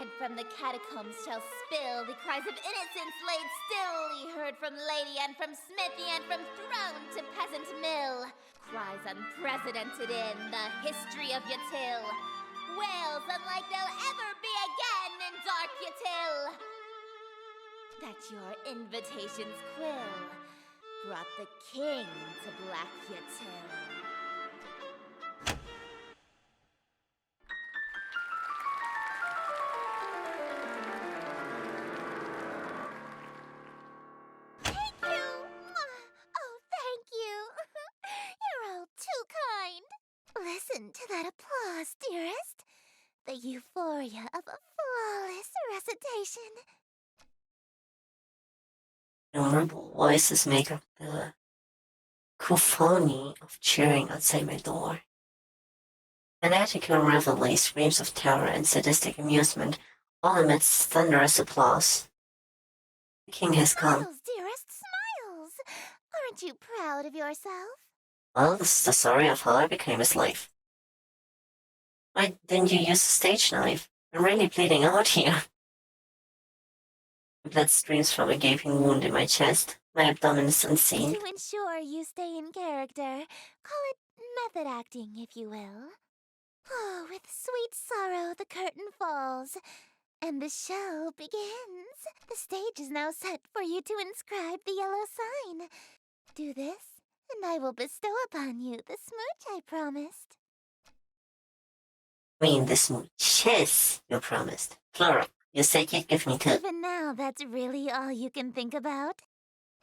And from the catacombs shall spill the cries of innocence laid still, ye heard from lady and from smithy and from throne to peasant mill. Cries unprecedented in the history of your till. Wails unlike they'll ever be again in dark your till. That your invitations quill brought the king to black your till. Thank you! Oh, thank you! You're all too kind. Listen to that applause, dearest. The euphoria of a flawless recitation. Innumerable voices make up the cacophony of cheering outside my door. Fanatical revelry, screams of terror and sadistic amusement, all amidst thunderous applause. The king has come. Smiles, dearest, smiles! Aren't you proud of yourself? Well, this is the story of how I became a slave. Why didn't you use a stage knife? I'm really bleeding out here. Blood streams from a gaping wound in my chest. My abdomen is unseen. To ensure you stay in character, call it method acting, if you will. Oh, with sweet sorrow the curtain falls, and the show begins. The stage is now set for you to inscribe the yellow sign. Do this, and I will bestow upon you the smooch I promised. I mean, the smooches you promised. Plural. You said you'd give me two. Even now, that's really all you can think about?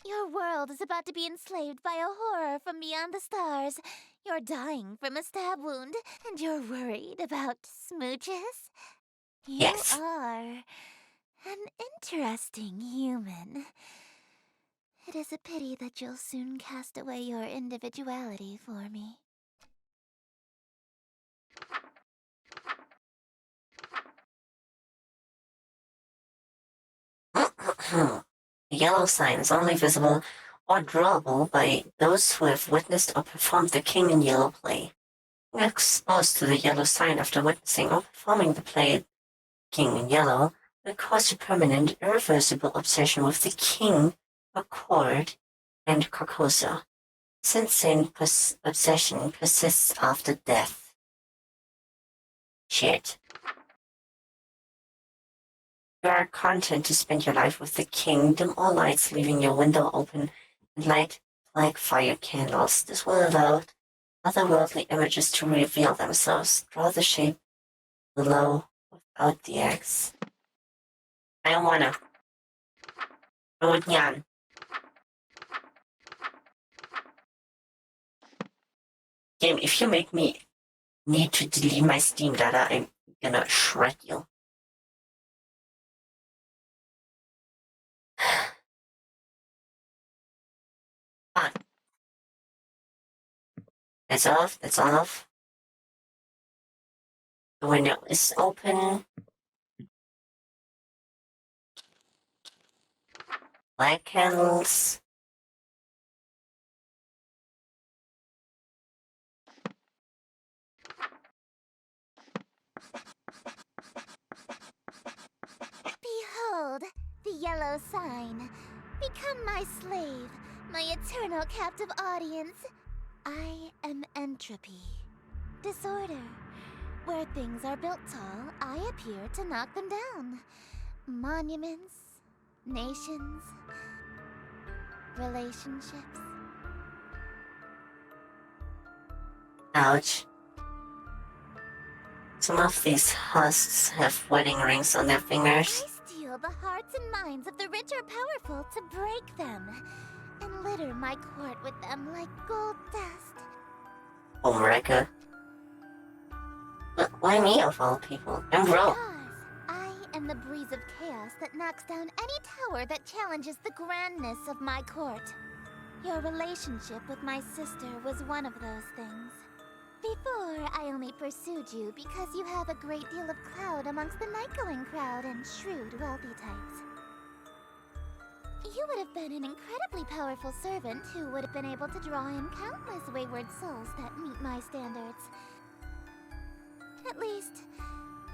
Your world is about to be enslaved by a horror from beyond the stars. You're dying from a stab wound, and you're worried about smooches? You Yes. are an interesting human. It is a pity that you'll soon cast away your individuality for me. The yellow sign is only visible or drawable by those who have witnessed or performed the King in Yellow play. Being exposed to the yellow sign after witnessing or performing the play King in Yellow will cause a permanent, irreversible obsession with the king, a court, and Carcosa. This insane obsession persists after death. Shit. You are content to spend your life with the king, dim all lights, leaving your window open, and light like fire candles. This will allow otherworldly images to reveal themselves. Draw the shape below without the X. I don't wanna. I want yan. Game, if you make me need to delete my Steam data, I'm gonna shred you. On. That's off, that's off. The window is open. Black candles. Behold, the yellow sign. Become my slave, my eternal captive audience. I am entropy. Disorder. Where things are built tall, I appear to knock them down. Monuments, nations, relationships. Some of these husks have wedding rings on their fingers. I steal the hearts and minds of the rich or powerful to break them, and litter my court with them like gold dust. Oh, Marika. But why me of all people? I'm broke. Because I am the breeze of chaos that knocks down any tower that challenges the grandness of my court. Your relationship with my sister was one of those things. Before, I only pursued you because you have a great deal of clout amongst the night-going crowd and shrewd, wealthy types. You would have been an incredibly powerful servant who would have been able to draw in countless wayward souls that meet my standards. At least,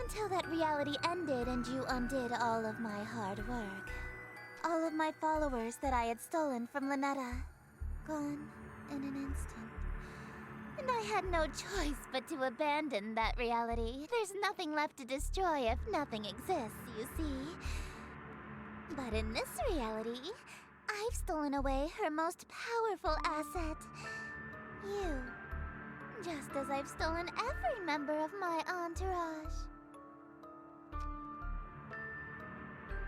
until that reality ended and you undid all of my hard work. All of my followers that I had stolen from Lynetta. Gone in an instant. And I had no choice but to abandon that reality. There's nothing left to destroy if nothing exists, you see. But in this reality, I've stolen away her most powerful asset. You. Just as I've stolen every member of my entourage.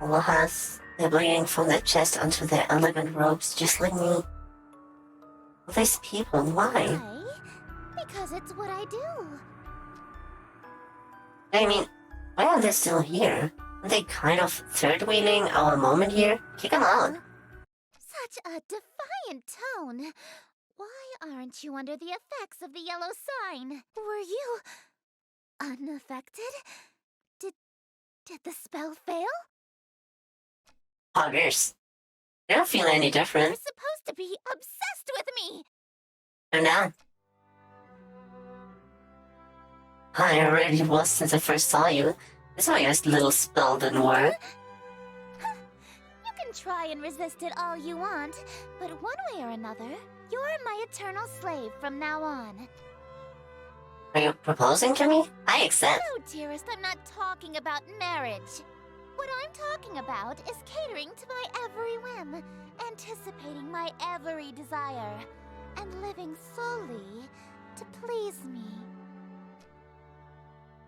Alas, they're bleeding from their chest onto their elegant robes just like me. These people, why? Why? Because it's what I do. I mean, why are they still here? Are they kind of third-wheeling our moment here? Kick them out. Such a defiant tone. Why aren't you under the effects of the yellow sign? Were you unaffected? Did the spell fail? Poggers. They don't feel any You're different. supposed to be obsessed with me. They're not. I already was since I first saw you. That's why your little spell didn't work. You can try and resist it all you want, but one way or another, you're my eternal slave from now on. Are you proposing to me? I accept. No, dearest, I'm not talking about marriage. What I'm talking about is catering to my every whim, anticipating my every desire, and living solely to please me.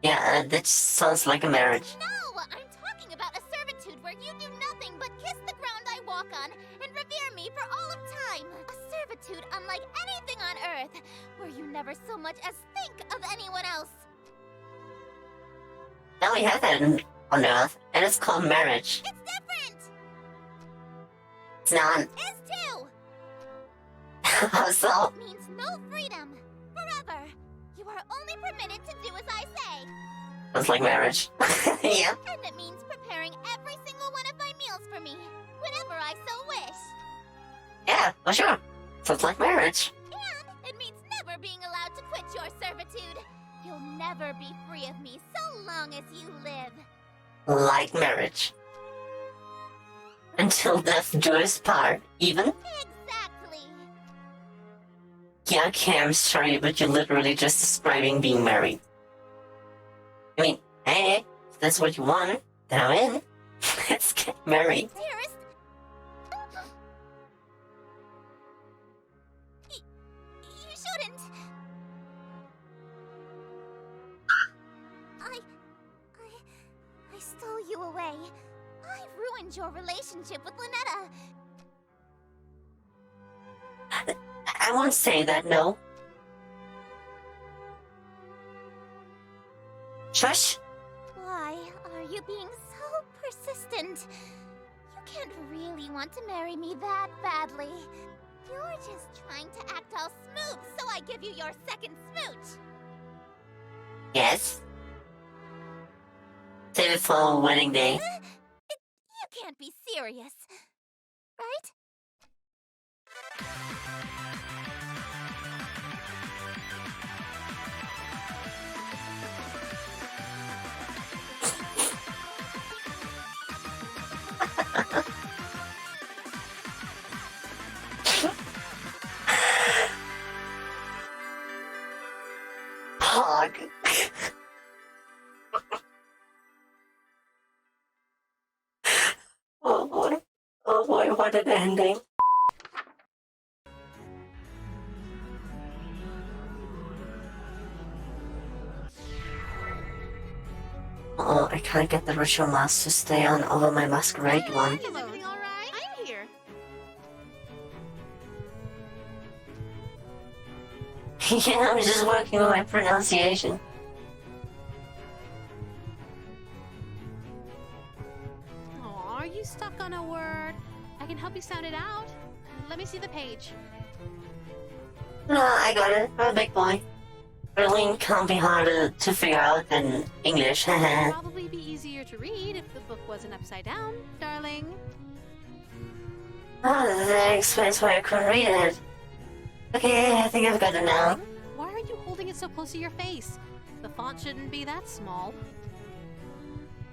Yeah, that sounds like a marriage. No! I'm talking about a servitude where you do nothing but kiss the ground I walk on and revere me for all of time. A servitude unlike anything on Earth, where you never so much as think of anyone else. Now we have that on Earth, and it's called marriage. It's different! It's not. Is too! How so? It means no freedom. Forever. You are only permitted to do as I say. Sounds like marriage. Yeah. And it means preparing every single one of my meals for me, whenever I so wish. Yeah, well, sure. Sounds like marriage. And it means never being allowed to quit your servitude. You'll never be free of me so long as you live. Like marriage. Until death do us part, even? Exactly. Yeah, okay, I'm sorry, but you're literally just describing being married. I mean, hey, if that's what you want, then I'm in. Let's get married. Dearest. You shouldn't. I stole you away. I've ruined your relationship with Lynetta. I won't say that, no. Shush! Why are you being so persistent? You can't really want to marry me that badly. You're just trying to act all smooth, so I give you your second smooch. Yes? Save it for wedding day. You can't be serious, right? Hog. Oh boy, what an ending. Uh-oh, I can't get the ritual mask to stay on over my masquerade one. Is everything all right? I'm here. Yeah, I'm just working on my pronunciation. Oh, are you stuck on a word? I can help you sound it out. Let me see the page. No, I got it. I'm a big boy. Berlin can't be harder to figure out than English. It'd probably be easier to read if the book wasn't upside down, darling. Oh, that explains why I couldn't read it. Okay, I think I've got it now. Why are you holding it so close to your face? The font shouldn't be that small.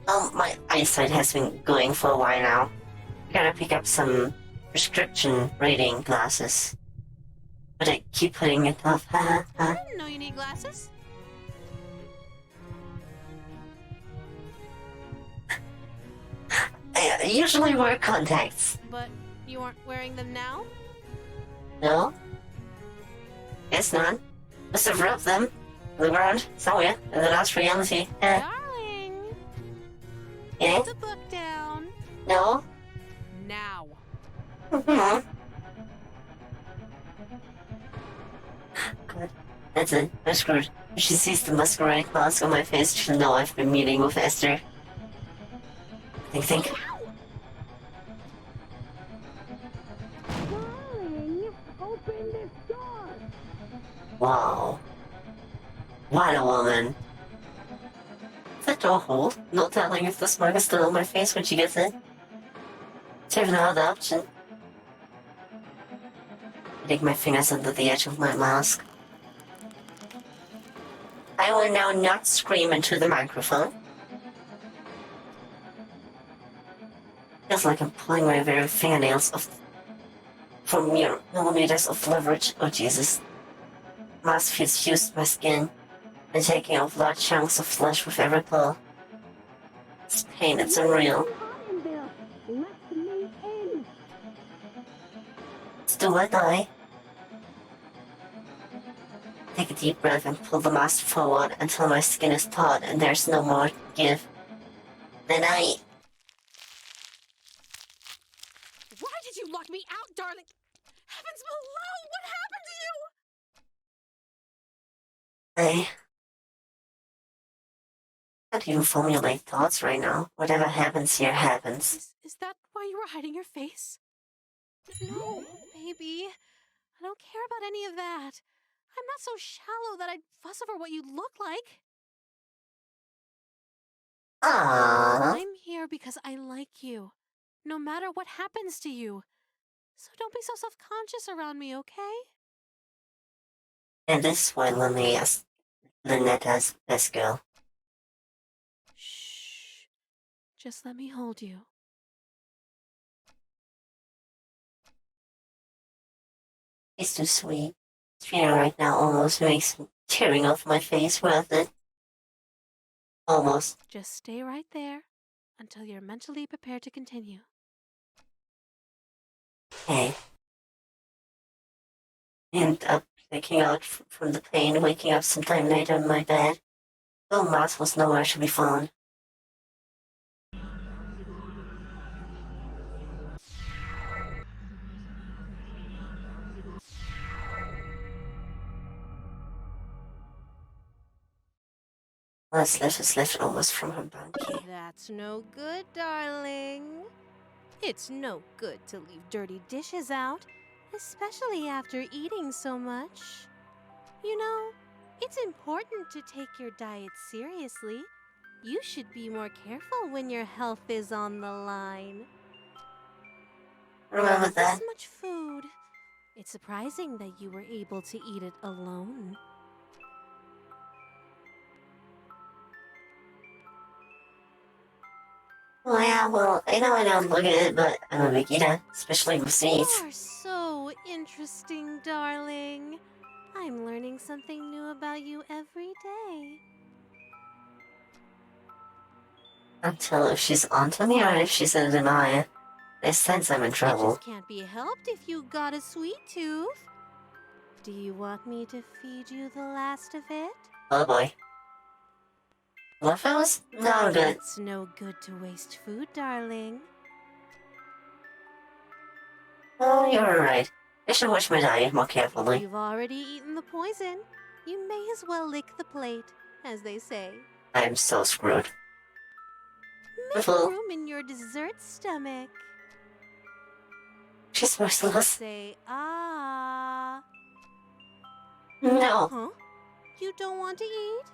My eyesight has been going for a while now. Gotta pick up some prescription reading glasses. But I keep putting it off. I didn't know you need glasses. I usually wear contacts. But you aren't wearing them now? No? Guess not. Must have rubbed them on the ground somewhere in the last reality. Darling! Yeah? Put the book down. No? Now. Mm-hmm. Good. That's it. I'm screwed. If she sees the masquerade mask on my face, she'll know I've been meeting with Esther. Think. Darling, open this door. Wow. What a woman. Is that door hold? Not telling if the smirk is still on my face when she gets in. It's even another option. I dig my fingers under the edge of my mask. I will now not scream into the microphone. Feels like I'm pulling my very fingernails off for mere millimeters of leverage. Oh Jesus. Mask feels fused to my skin and taking off large chunks of flesh with every pull. It's pain, it's unreal. Still I die. Take a deep breath and pull the mask forward until my skin is taut and there's no more to give. Then I... Why did you lock me out, darling? Heavens below! What happened to you? I can't even formulate thoughts right now. Whatever happens here happens. Is that why you were hiding your face? No, baby. I don't care about any of that. I'm not so shallow that I'd fuss over what you look like. Aww. I'm here because I like you, no matter what happens to you. So don't be so self-conscious around me, okay? And this is why Lynetta's best girl. Shh. Just let me hold you. It's too sweet. Fear right now almost makes tearing off my face worth it. Almost. Just stay right there until you're mentally prepared to continue. Okay. End up waking out from the pain, waking up sometime later in my bed. Little Mask was nowhere to be found. Last left is left almost from her bunkie. That's no good, darling. It's no good to leave dirty dishes out, especially after eating so much. You know, it's important to take your diet seriously. You should be more careful when your health is on the line. Remember that? This much food. It's surprising that you were able to eat it alone. Oh yeah, well, I know I don't look at it, but I'm a big eater, especially with sweets. You are so interesting, darling. I'm learning something new about you every day. Can't tell if she's onto me or if she's in denial. I sense I'm in It trouble. just can't be helped if you got a sweet tooth. Do you want me to feed you the last of it? Oh boy. Leftovers? No, I'm good. It's no good to waste food, darling. Oh, you're right. I should watch my diet more If carefully. you've already eaten the poison, you may as well lick the plate, as they say. I'm so screwed. Make Well, room in your dessert stomach. she's merciless. Say ah. No. Huh? You don't want to eat?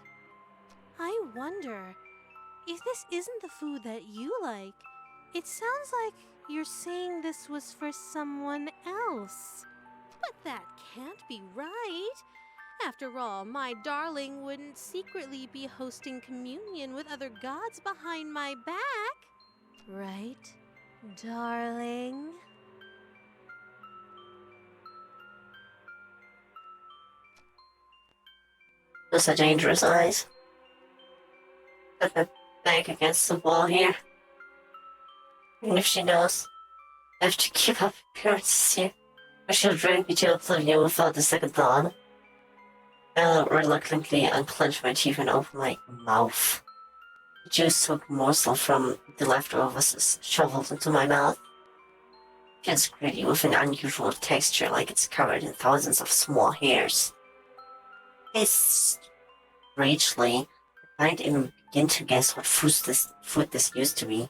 I wonder if this isn't the food that you like. It sounds like you're saying this was for someone else. But that can't be right. After all, my darling wouldn't secretly be hosting communion with other gods behind my back. Right, darling? Those are dangerous eyes. Put my back against the wall here. Even if she knows, I have to keep up appearances here, or she'll drag me to oblivion without a second thought. I'll reluctantly unclench my teeth and open my mouth. The juice took a morsel from the leftovers is shoveled into my mouth. Feels gritty with an unusual texture, like it's covered in thousands of small hairs. It's strangely, I can't even begin to guess what food this used to be.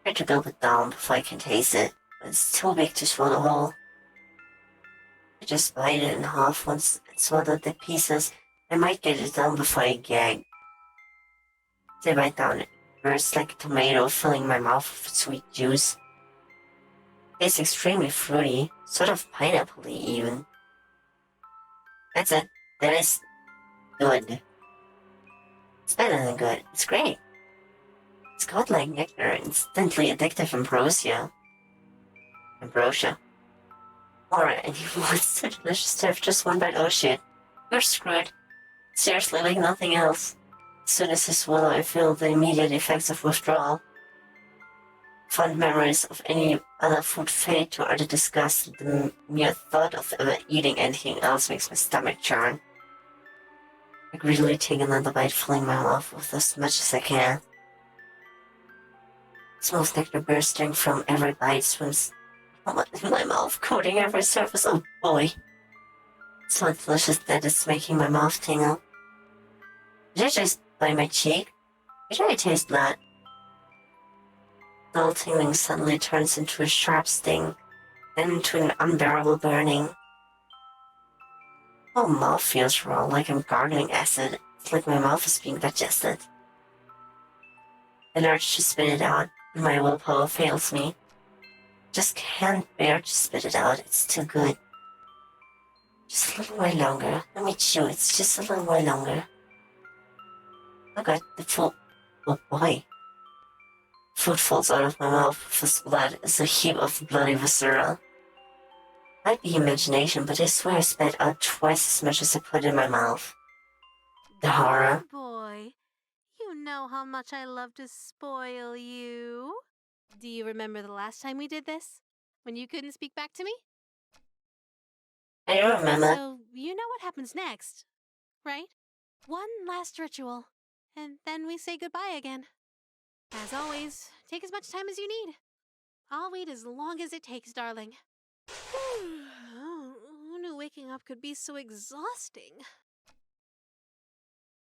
I try to gulp it down before I can taste it, but it's too big to swallow whole. I just bite it in half once and swallow the pieces. I might get it down before I gag. As I bite down, it bursts like a tomato, filling my mouth with sweet juice. It's extremely fruity, sort of pineapple-y even. That's it. That is good. It's better than good. It's great. It's got like nectar, instantly addictive ambrosia. Alright, and you want so delicious to have just one bite? Oh shit. You're screwed. Seriously, like nothing else. As soon as I swallow, I feel the immediate effects of withdrawal. Fond memories of any other food fade to utter disgust. The mere thought of ever eating anything else makes my stomach churn. I greedily take another bite, filling my mouth with as much as I can. Smooth nectar bursting from every bite swims in my mouth, coating every surface. Oh boy. So delicious that it's making my mouth tingle. Did I just bite my cheek? Why did I taste that? Dull tingling suddenly turns into a sharp sting, then into an unbearable burning. Oh, mouth feels raw, like I'm gargling acid. It's like my mouth is being digested. An urge to spit it out, and my willpower fails me. Just can't bear to spit it out, it's too good. Just a little while longer. Let me chew, it's just a little while longer. I got the full... Oh boy. Food falls out of my mouth with blood as a heap of bloody viscera. Might be imagination, but I swear I spat out twice as much as I put in my mouth. The horror. Good boy. You know how much I love to spoil you. Do you remember the last time we did this? When you couldn't speak back to me? I don't remember. So, you know what happens next, right? One last ritual, and then we say goodbye again. As always, take as much time as you need. I'll wait as long as it takes, darling. Who knew waking up could be so exhausting?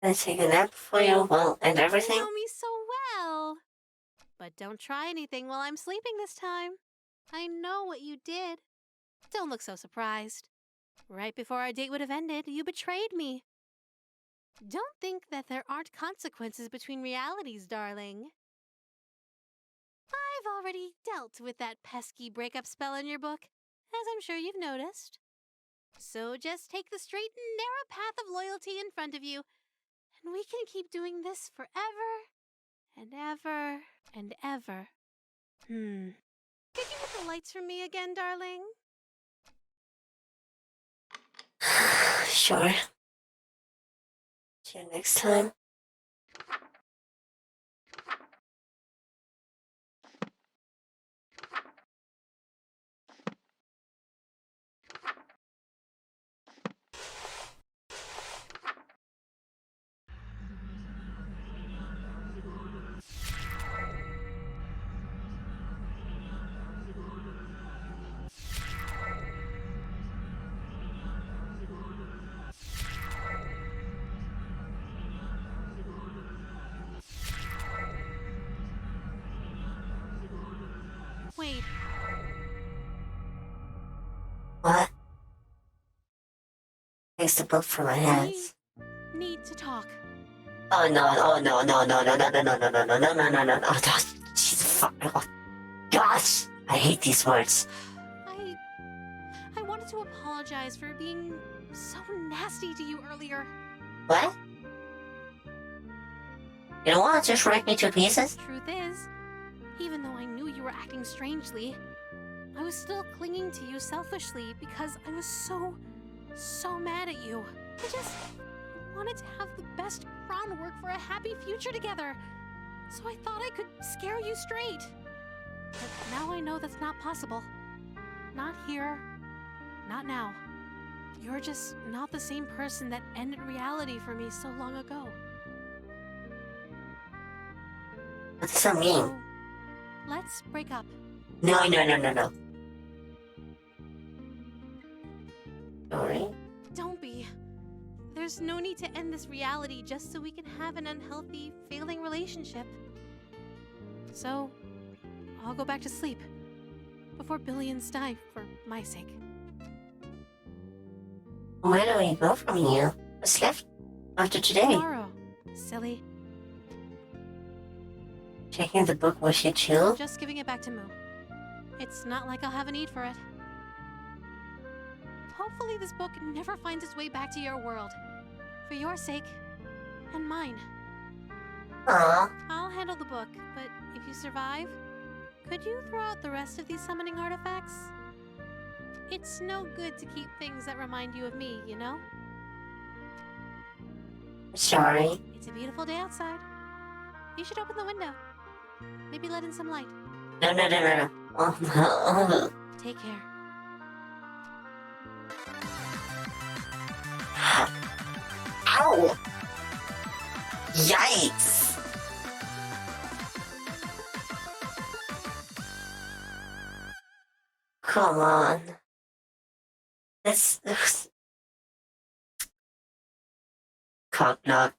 I take a nap for you, well, and You everything? know me so well. But don't try anything while I'm sleeping this time. I know what you did. Don't look so surprised. Right before our date would have ended, you betrayed me. Don't think that there aren't consequences between realities, darling. I've already dealt with that pesky breakup spell in your book, as I'm sure you've noticed. So just take the straight and narrow path of loyalty in front of you, and we can keep doing this forever and ever and ever. Could you hit the lights for me again, darling? Sure. See you next time. takes the book from my hands. We need to talk. Oh no, oh no, no, no, no, no, no, no, no, no, no, no, no, no, no, oh Jesus fuck, oh gosh, I hate these words. I wanted to apologize for being so nasty to you earlier. What? You don't want to just rip me to pieces? Truth is, even though I knew you were acting strangely, I was still clinging to you selfishly because I was so mad at you. I just wanted to have the best groundwork for a happy future together. So I thought I could scare you straight. But now I know that's not possible. Not here. Not now. You're just not the same person that ended reality for me so long ago. What does that mean? So, let's break up. No, no, no, no, no. Sorry? Don't be. There's no need to end this reality just so we can have an unhealthy, failing relationship. So, I'll go back to sleep before billions die for my sake. Where do we go from here? What's left after today? Tomorrow, silly. Taking the book with you too? Just giving it back to Moo. It's not like I'll have a need for it. Hopefully this book never finds its way back to your world. For your sake, and mine. Aww. I'll handle the book, but if you survive, could you throw out the rest of these summoning artifacts? It's no good to keep things that remind you of me, you know? Sorry. It's a beautiful day outside. You should open the window. Maybe let in some light. No, no, no, no, no. Oh, no. Take care. Ow! Yikes! Come on. This... Cock knock.